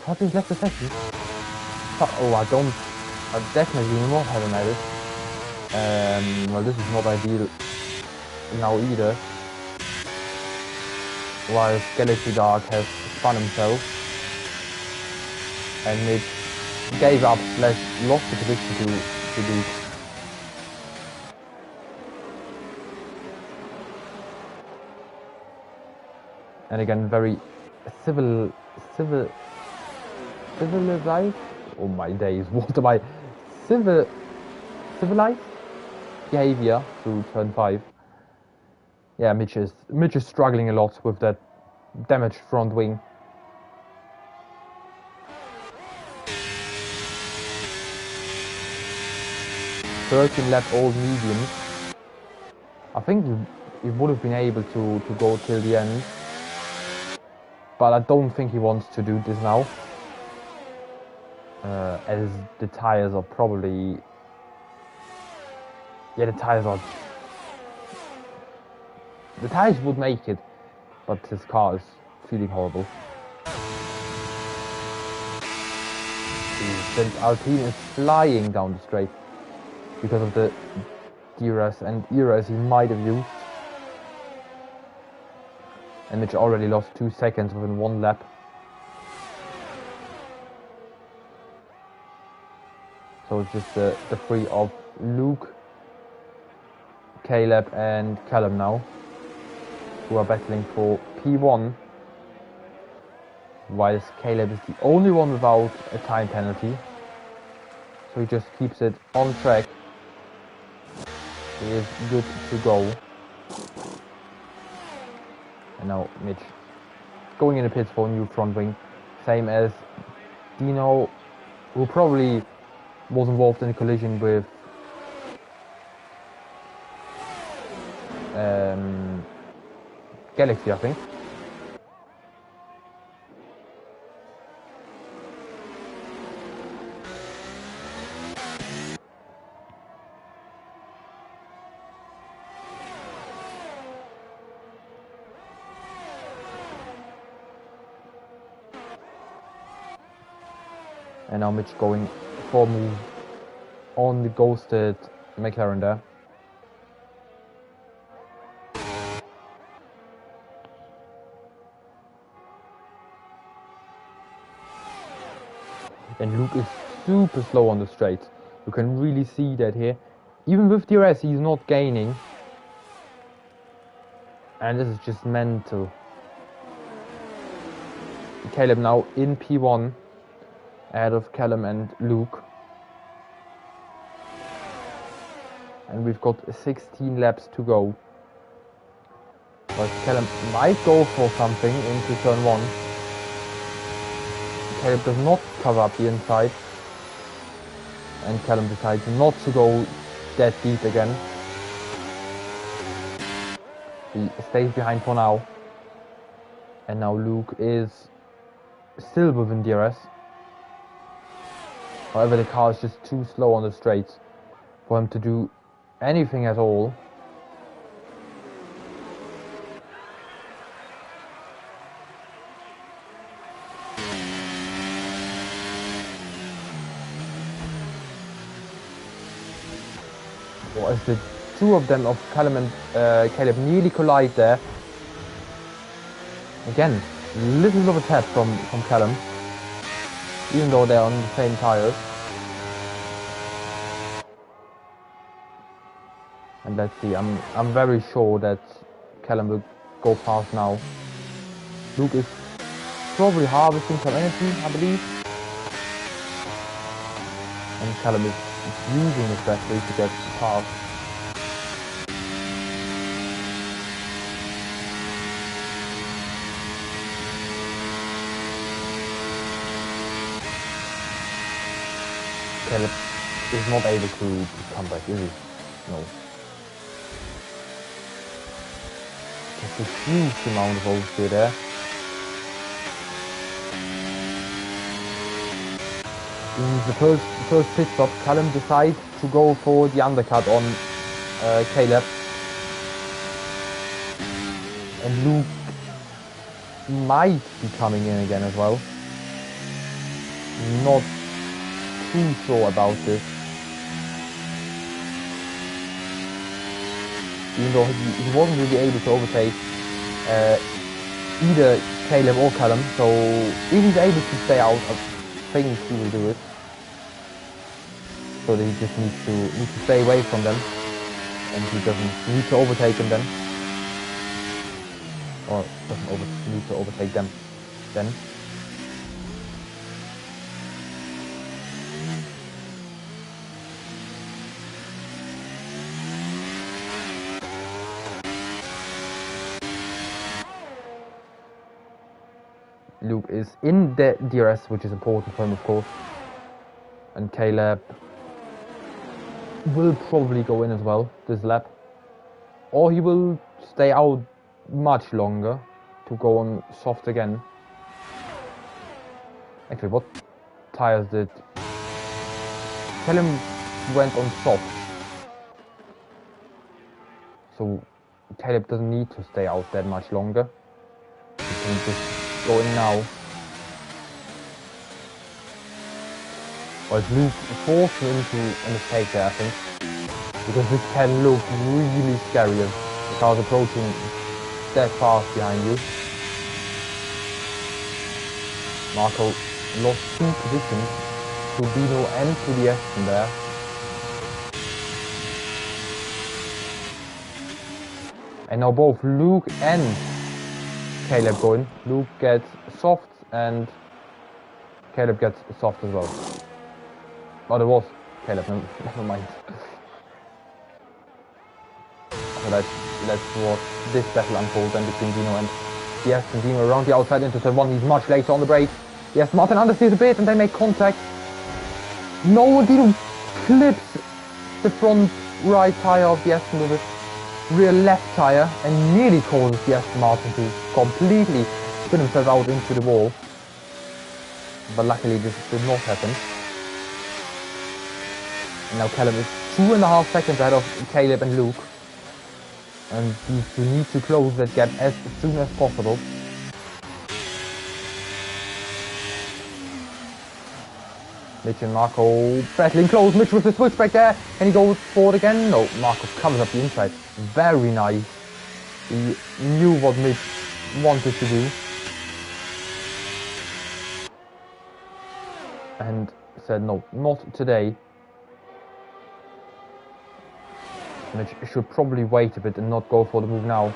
Have he's left the session? Oh, I definitely do not have him added. Well, this is not ideal now either. While Galaxy Dark has spun himself and it gave up / lost the position to Duke. And again, very civilized. Oh my days! What am I? Civilized behavior through turn 5. Yeah, Mitch is struggling a lot with that damaged front wing. Lap old mediums. I think he would have been able to go till the end, but I don't think he wants to do this now. As the tires are probably... Yeah, the tires would make it, but his car is feeling horrible. The Alpine is flying down the straight because of the DRS and ERAs he might have used. And Mitch already lost 2 seconds within 1 lap. So it's just the three of Luke, Caleb and Callum now, who are battling for P1, whilst Caleb is the only one without a time penalty. So he just keeps it on track. He is good to go. And now Mitch going in the pits for a new front wing. Same as Dino, who probably was involved in a collision with Galaxy, I think. And now Mitch going for a move on the ghosted McLaren there. And Luke is super slow on the straights. You can really see that here. Even with GRS, he's not gaining. And this is just mental. Caleb now in P1 ahead of Callum and Luke. And we've got 16 laps to go. But Callum might go for something into turn 1. Caleb does not cover up the inside. And Callum decides not to go that deep again. He stays behind for now. And now Luke is still within DRS. However, the car is just too slow on the straights for him to do anything at all. So as the two of them, of Callum and Caleb, nearly collide there. Again, little bit of a tap from Callum, even though they're on the same tires. And let's see, I'm very sure that Callum will go past now. Luke is probably harvesting some energy, I believe. And Callum is using his battery to get past. Caleb is not able to come back, is he? No. That's a huge amount of oversteer there. In the first pit stop, Callum decides to go for the undercut on Caleb. And Luke might be coming in again as well. Not too sure about this. Even though he wasn't really able to overtake either Caleb or Callum, so if he's able to stay out, I think he will do it. So that he just needs to stay away from them, and he doesn't need to overtake them then, or doesn't need to overtake them then. Luke is in the DRS, which is important for him, of course. And Caleb will probably go in as well this lap. Or he will stay out much longer to go on soft again. Actually, what tires did... Caleb went on soft. So Caleb doesn't need to stay out that much longer. He can just go in now. Well, Luke forced into a mistake there, I think. Because this can look really scary if the car's approaching that fast behind you. Marco lost 2 positions to Dino and to the Aston there. And now both Luke and Caleb go in. Luke gets soft and Caleb gets soft as well. Oh, there was Caleb, never mind. So let's watch this battle unfold then between Dino and the Aston. Dino around the outside into turn 1. He's much later on the brake. Yes, Martin understeers a bit and they make contact. No, Dino clips the front right tyre of the Aston with his rear left tyre and nearly causes the Aston Martin to completely spin himself out into the wall. But luckily this did not happen. And now Callum is 2.5 seconds ahead of Caleb and Luke. And these two need to close that gap as soon as possible. Mitch and Marco battling close. Mitch with the switchback there. And he goes forward again. No, Marco covers up the inside. Very nice. He knew what Mitch wanted to do. And said, no, not today. Mitch should probably wait a bit and not go for the move now.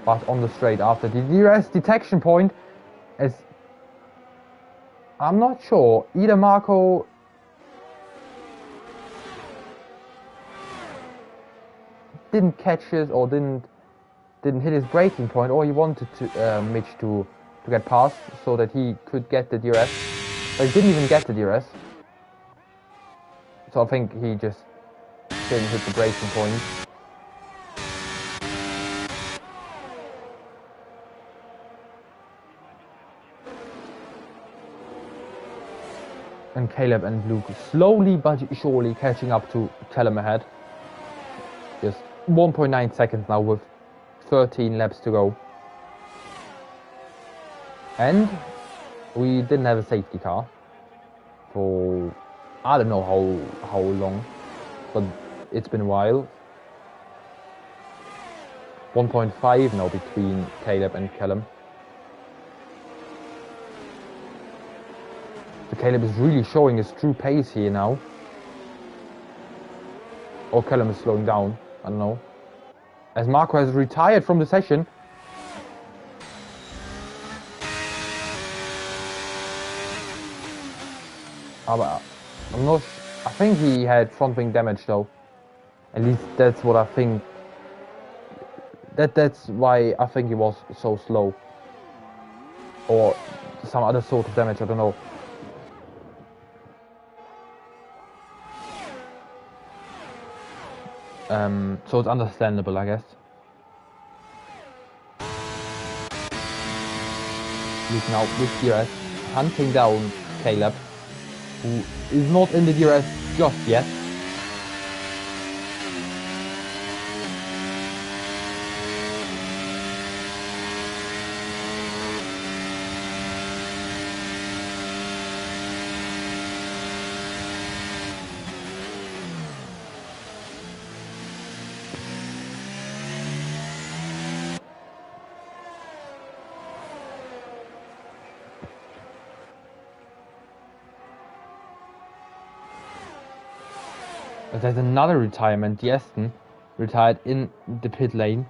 But on the straight after the GRS detection point, as I'm not sure, either Marco didn't catch his or didn't hit his braking point, or he wanted to Mitch to get past so that he could get the DRS, but he didn't even get the DRS. So I think he just didn't hit the braking point. And Caleb and Luke slowly but surely catching up to Callum ahead. Just 1.9 seconds now with 13 laps to go. And we didn't have a safety car for I don't know how long, but it's been a while. 1.5 now between Caleb and Callum. So Caleb is really showing his true pace here now. Or Callum is slowing down, I don't know. As Marco has retired from the session. I'm not. I think he had front wing damage though. At least that's what I think. That's why I think he was so slow. Or some other sort of damage, I don't know. So it's understandable, I guess. Luke now with GRS hunting down Caleb, who is not in the GRS just yet. But there's another retirement. The Aston retired in the pit lane.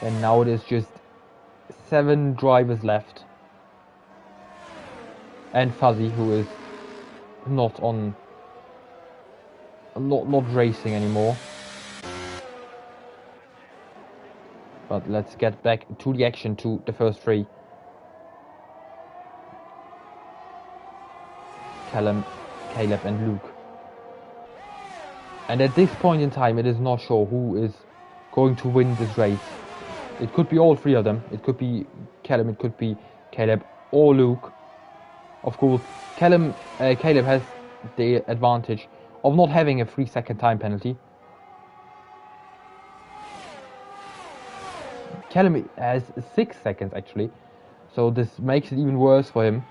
And now it is just 7 drivers left. And Fuzzy, who is not on... Not racing anymore. But let's get back to the action, to the first 3. Callum, Caleb and Luke. And at this point in time, it is not sure who is going to win this race. It could be all 3 of them. It could be Callum, it could be Caleb or Luke. Of course, Caleb has the advantage of not having a 3-second time penalty. Callum has 6 seconds actually, so this makes it even worse for him.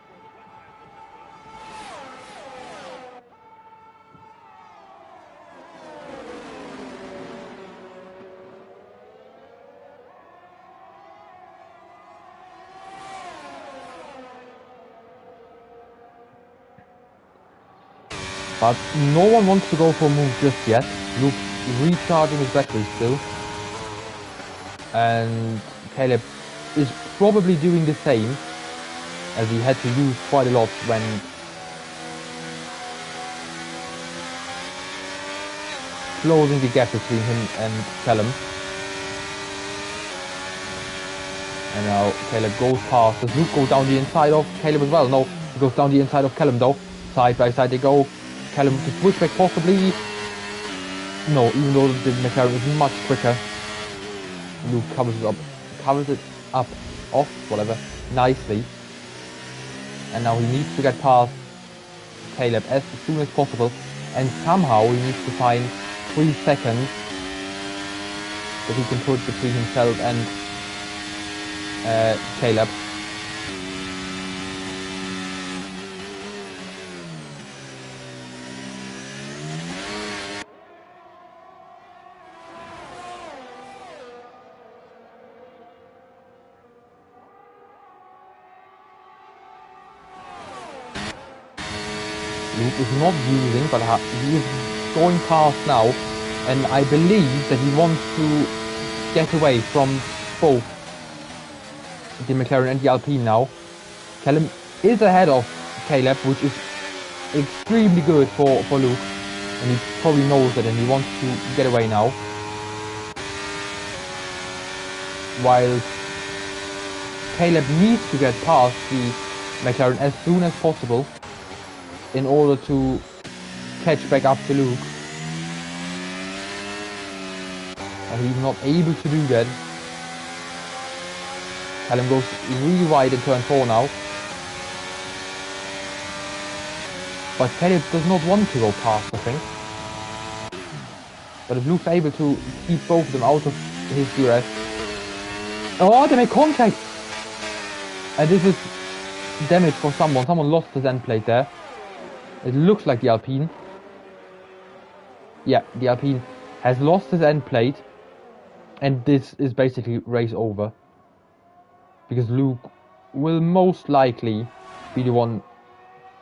But no one wants to go for a move just yet. Luke recharging his battery still. And Caleb is probably doing the same, as he had to use quite a lot when closing the gap between him and Callum. And now Caleb goes past. Does Luke go down the inside of Caleb as well? No, he goes down the inside of Callum though. Side by side they go. Callum to switchback possibly. No, even though the McLaren is much quicker. Luke covers it up, off, whatever, nicely. And now he needs to get past Caleb as soon as possible. And somehow he needs to find 3 seconds that he can put between himself and Caleb. Luke is not using, but he is going past now, and I believe that he wants to get away from both the McLaren and the Alpine now. Callum is ahead of Caleb, which is extremely good for Luke, and he probably knows it, and he wants to get away now. While Caleb needs to get past the McLaren as soon as possible in order to catch back up to Luke. And he's not able to do that. Callum goes really wide in turn 4 now. But Caleb does not want to go past, I think. But if Luke's able to keep both of them out of his GRS. Oh, they make contact! And this is damage for someone. Someone lost his end plate there. It looks like the Alpine. Yeah, the Alpine has lost his end plate. And this is basically race over. Because Luke will most likely be the one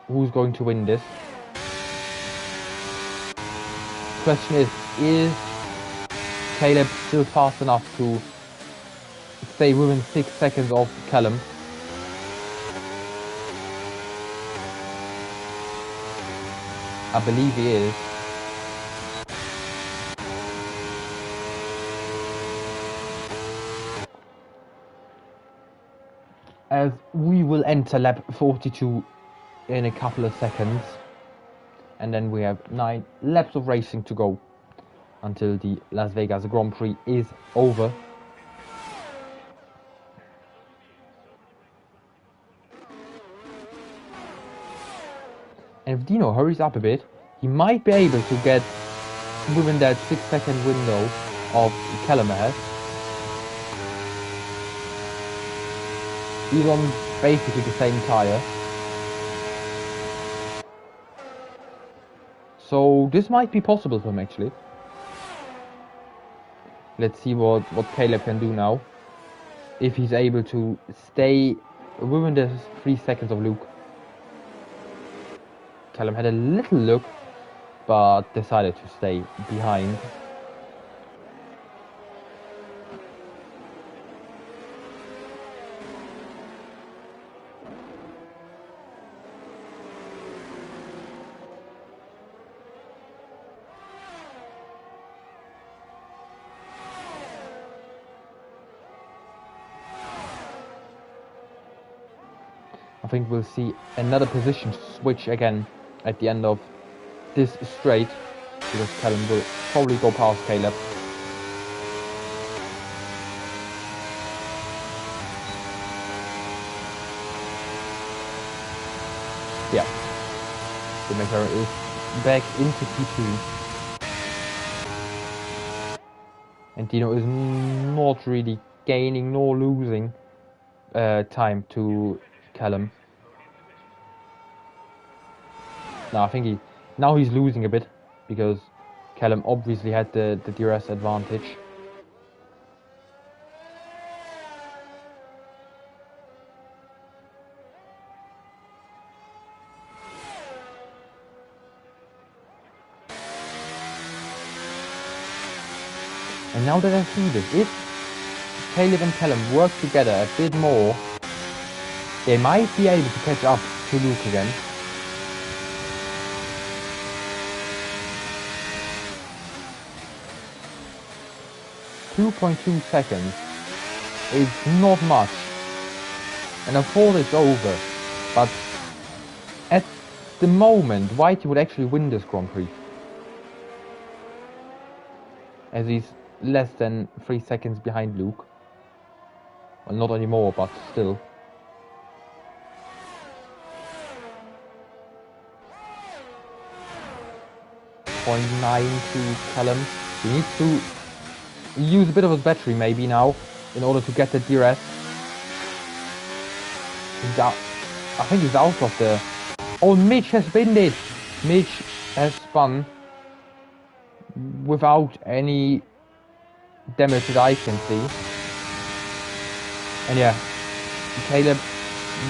who's going to win this. Question is Caleb still fast enough to stay within 6 seconds of Callum? I believe he is. As we will enter lap 42 in a couple of seconds, and then we have 9 laps of racing to go until the Las Vegas Grand Prix is over. And if Dino hurries up a bit, he might be able to get within that 6-second window of Callum ahead. He's on basically the same tyre. So this might be possible for him actually. Let's see what Caleb can do now. If he's able to stay within the 3 seconds of Luke. Callum had a little look, but decided to stay behind. I think we'll see another position switch again at the end of this straight, because Callum will probably go past Caleb. Yeah, the McLaren is back into P2, and Dino is not really gaining nor losing time to Callum. No, I think now he's losing a bit, because Callum obviously had the DRS advantage. And now that I see this, if Caleb and Callum work together a bit more, they might be able to catch up to Luke again. .2 seconds is not much, and I thought it's over, but at the moment Whitey would actually win this Grand Prix, as he's less than 3 seconds behind Luke. Well, not anymore, but still. .9 to Callum. He needs to use a bit of his battery maybe now in order to get the DRS. He's out. I think he's out of the... Oh, Mitch has spinned it! Mitch has spun without any damage that I can see. And yeah, Caleb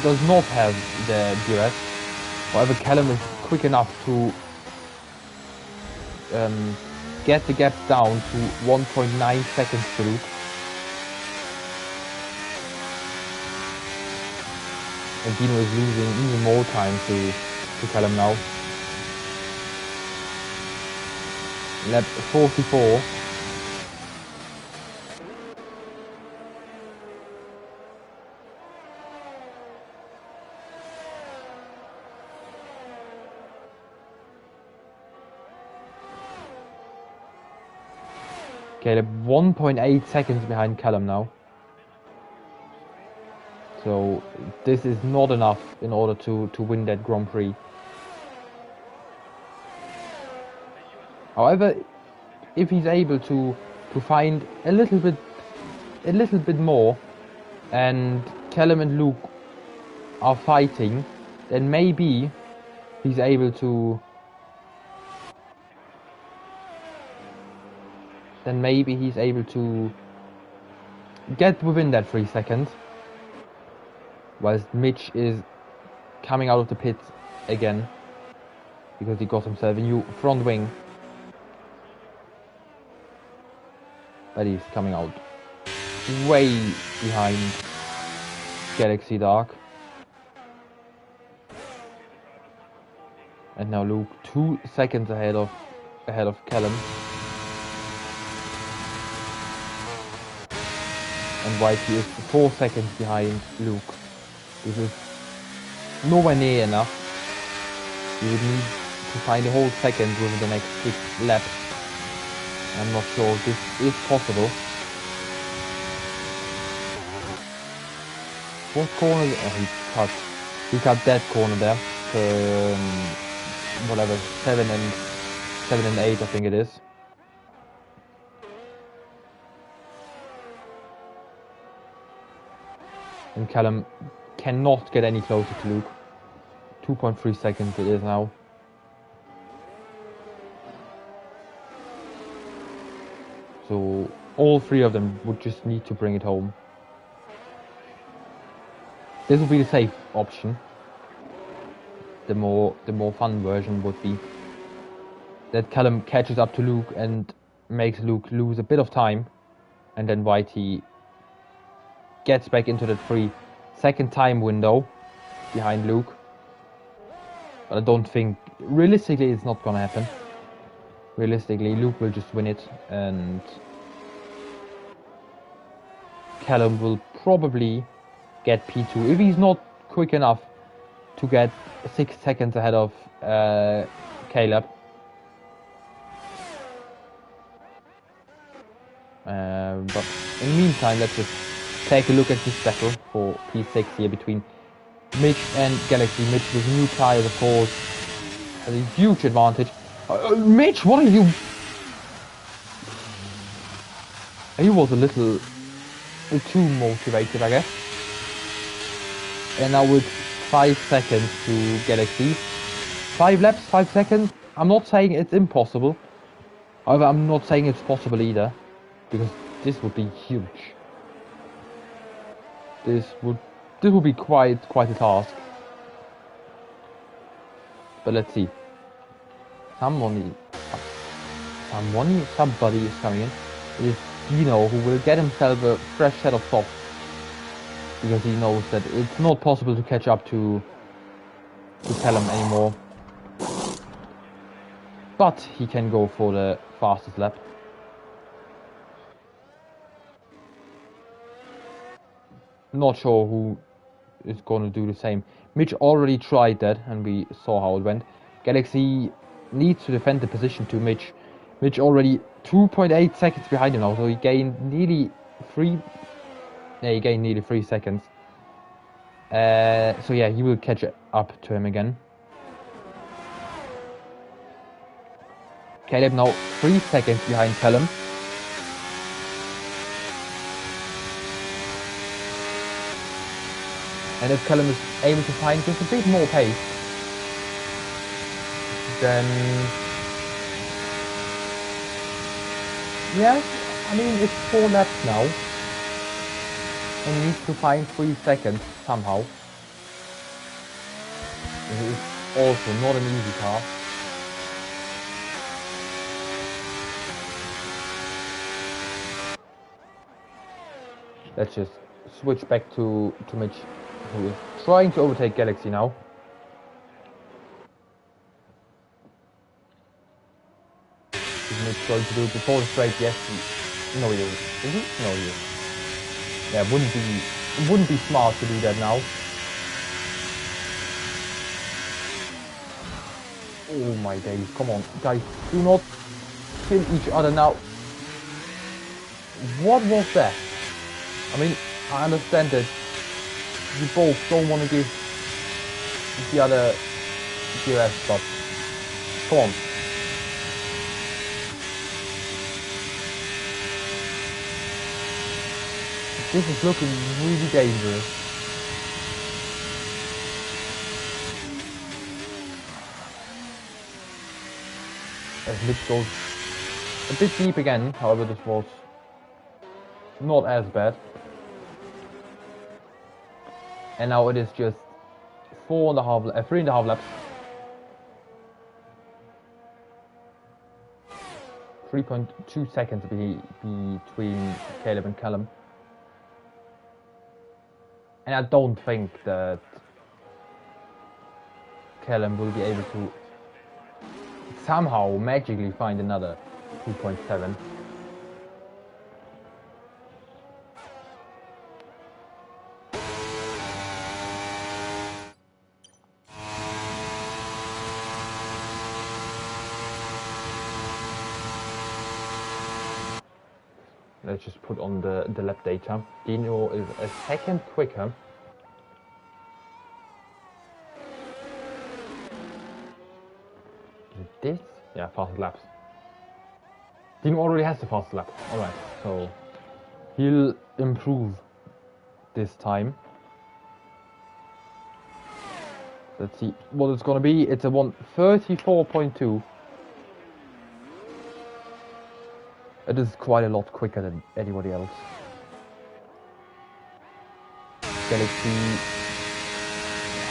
does not have the DRS. However, Callum is quick enough to get the gap down to 1.9 seconds to Luke. And Dino is losing even more time to Callum now. Lap 44. Caleb 1.8 seconds behind Callum now. So this is not enough in order to win that Grand Prix. However, if he's able to find a little bit more, and Callum and Luke are fighting, then maybe he's able to. Then maybe he's able to get within that 3 seconds. Whilst Mitch is coming out of the pits again because he got himself a new front wing. But he's coming out way behind Galaxy Dark. And now Luke 2 seconds ahead of Callum. And Whitey is 4 seconds behind Luke. This is nowhere near enough. You would need to find a whole second within the next 6 laps. I'm not sure if this is possible. What corner? Oh, he cut that corner there. Whatever, 7 and 8, I think it is. And Callum cannot get any closer to Luke. 2.3 seconds it is now. So all 3 of them would just need to bring it home. This would be the safe option. The more fun version would be that Callum catches up to Luke and makes Luke lose a bit of time, and then Whitey gets back into the 3 second time window behind Luke. But I don't think, realistically, it's not gonna happen. Realistically, Luke will just win it, and Callum will probably get P2 if he's not quick enough to get 6 seconds ahead of Caleb. But in the meantime, let's just take a look at this battle for P6 here between Mitch and Galaxy. Mitch with new tires, of course, has a huge advantage. Mitch, what are you? He was a little too motivated, I guess. And now with 5 seconds to Galaxy. 5 laps, 5 seconds. I'm not saying it's impossible. However, I'm not saying it's possible either, because this would be huge. This would be quite a task. But let's see. Somebody is coming in. It is Dino, who will get himself a fresh set of softs, because he knows that it's not possible to catch up to Callum anymore. But he can go for the fastest lap. Not sure who is going to do the same. Mitch already tried that, and we saw how it went. Galaxy needs to defend the position to Mitch. Mitch already 2.8 seconds behind him now, so he gained nearly 3 seconds. So yeah, he will catch up to him again. Caleb now 3 seconds behind Callum. And if Callum is able to find just a bit more pace, then yeah, I mean, it's 4 laps now, and he needs to find 3 seconds somehow. Also not an easy car. Let's just switch back to Mitch, who is trying to overtake Galaxy now. Is Mitch going to do it before the straight? Yes. No, he isn't. Is he? No, he isn't. Yeah, wouldn't be smart to do that now. Oh my days! Come on, guys, do not kill each other now. What was that? I mean, I understand that you both don't want to give the other GRS, but come on. This is looking really dangerous. As Mitch goes a bit deep again, however this was not as bad. And now it is just 3.5 laps. 3.2 seconds between Caleb and Callum. And I don't think that Callum will be able to somehow magically find another 2.7. Let's just put on the lap data. Dino is a second quicker. Is it this? Yeah, fastest laps. Dino already has the fastest lap. Alright, so he'll improve this time. Let's see what it's gonna be. It's a 1:34.2. It is quite a lot quicker than anybody else. Galaxy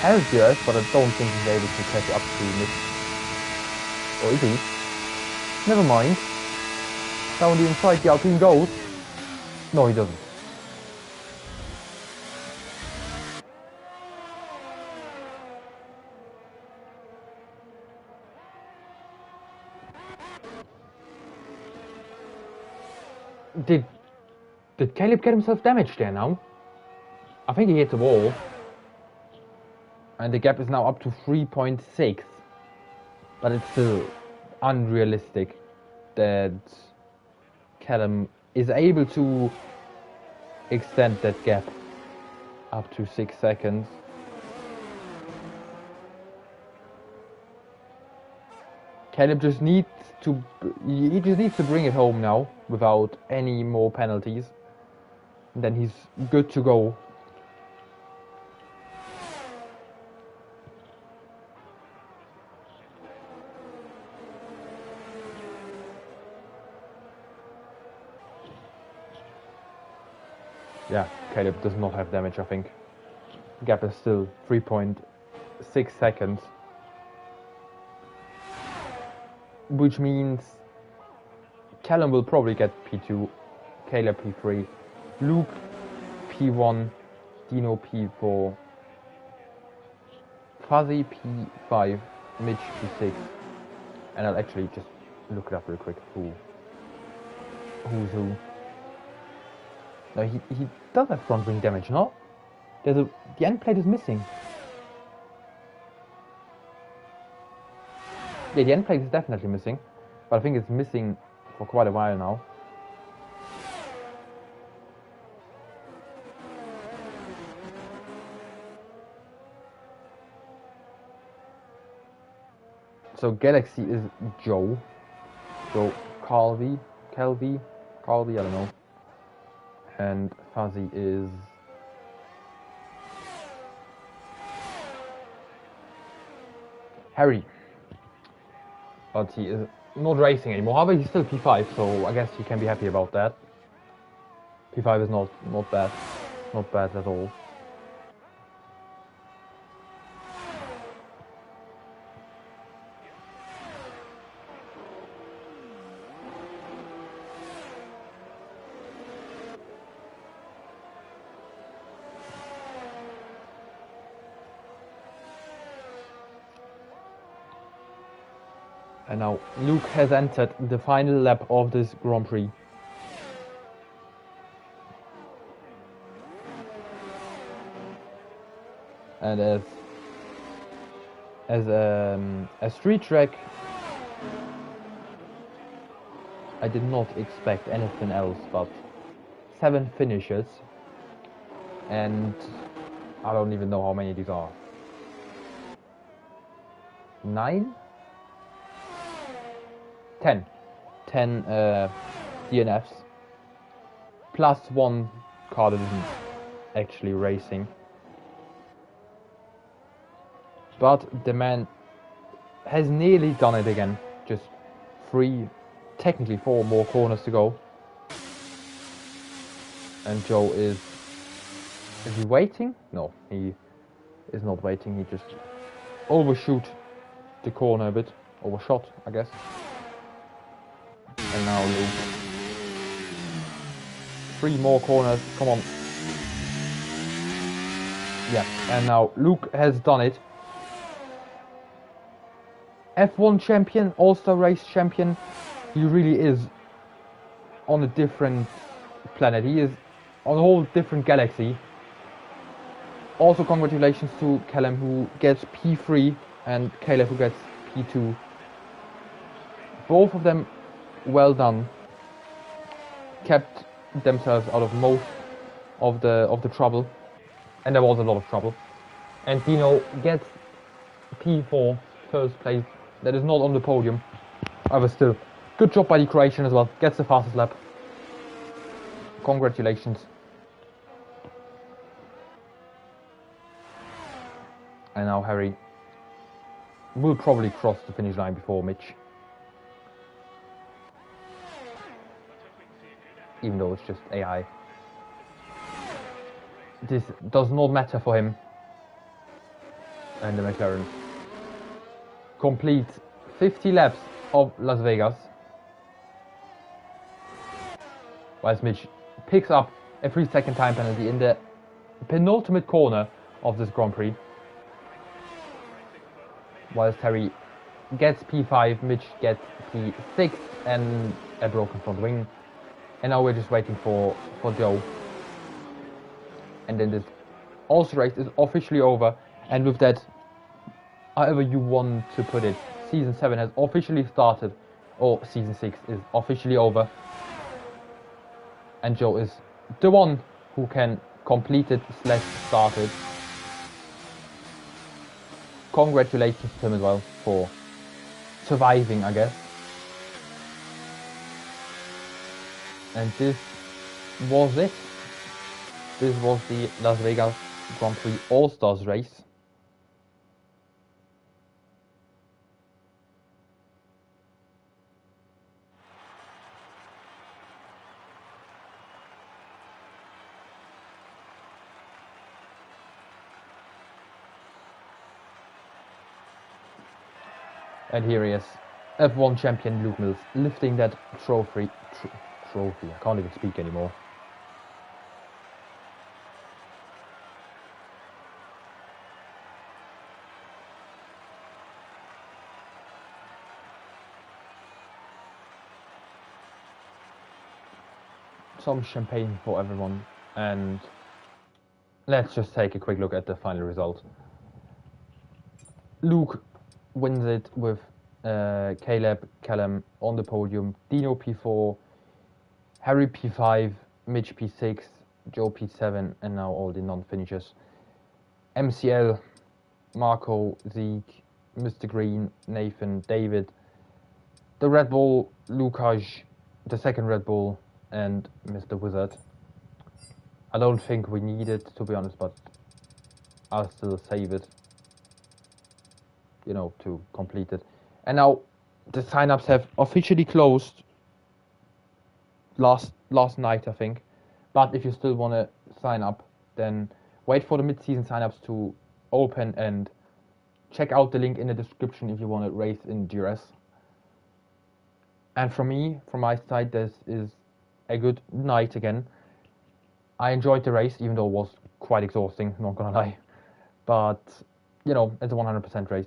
has GRS, but I don't think he's able to catch up to Mitch. Or is he? Never mind. Down the inside, the Alpine goes. No, he doesn't. Did Caleb get himself damaged there now? I think he hit the wall. And the gap is now up to 3.6. But it's still unrealistic that Callum is able to extend that gap up to 6 seconds. Caleb just needs to bring it home now without any more penalties. And then he's good to go. Yeah, Caleb does not have damage, I think. Gap is still 3.6 seconds. Which means Callum will probably get P2, Caleb P3, Luke P1, Dino P4, Fuzzy P5, Mitch P6. And I'll actually just look it up real quick who's who. No, he does have front wing damage, no? The end plate is missing. Yeah, the end plate is definitely missing, but I think it's missing for quite a while now. So Galaxy is Joe Calvi, I don't know. And Fuzzy is Harry. But he is not racing anymore. However, he's still P5, so I guess he can be happy about that. P5 is not bad. Not bad at all. And now Luke has entered the final lap of this Grand Prix. And as a street track, I did not expect anything else but 7 finishes, and I don't even know how many these are. 9? 10. 10 DNFs, plus 1 car that isn't actually racing. But the man has nearly done it again. Just 3, technically 4 more corners to go. And Joe is he waiting? No, he is not waiting. He just overshoot the corner a bit. Overshot, I guess. And now Luke. 3 more corners, come on. Yeah, and now Luke has done it. F1 champion, All-Star race champion. He really is on a different planet. He is on a whole different galaxy. Also congratulations to Callum, who gets P3, and Caleb, who gets P2. Both of them well done. Kept themselves out of most of the trouble, and there was a lot of trouble. And Dino gets P4, first place. That is not on the podium. However, still, good job by the Croatian as well. Gets the fastest lap. Congratulations. And now Harry will probably cross the finish line before Mitch. Even though it's just AI. This does not matter for him. And the McLaren complete 50 laps of Las Vegas. Whilst Mitch picks up a 3-second time penalty in the penultimate corner of this Grand Prix. Whilst Harry gets P5, Mitch gets P6 and a broken front wing. And now we're just waiting for Joe. And then this also race is officially over. And with that, however you want to put it, Season 7 has officially started. Or Season 6 is officially over. And Joe is the one who can complete it / start it. Congratulations to him as well for surviving, I guess. And this was it. This was the Las Vegas Grand Prix All-Stars race. And here he is, F1 champion Luke Mills, lifting that trophy. Trophy. I can't even speak anymore. Some champagne for everyone, and let's just take a quick look at the final result. Luke wins it with Caleb, Callum on the podium, Dino P4, Harry P5, Mitch P6, Joe P7, and now all the non-finishers. MCL, Marco, Zeke, Mr. Green, Nathan, David, the Red Bull, Lukas, the second Red Bull, and Mr. Wizard. I don't think we need it, to be honest, but I'll still save it, you know, to complete it. And now the sign-ups have officially closed last night, I think. But if you still want to sign up, then wait for the mid-season sign-ups to open and check out the link in the description if you want to race in GRS. And from my side, this is a good night again. I enjoyed the race, even though it was quite exhausting, not gonna lie. But, you know, it's a 100% race.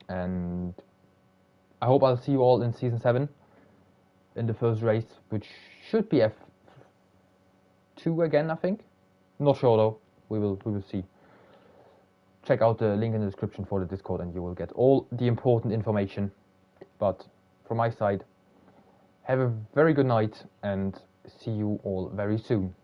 And I hope I'll see you all in Season 7 in the first race, which should be F2 again, I think. Not sure though. We will see. Check out the link in the description for the Discord and you will get all the important information. But from my side, have a very good night and see you all very soon.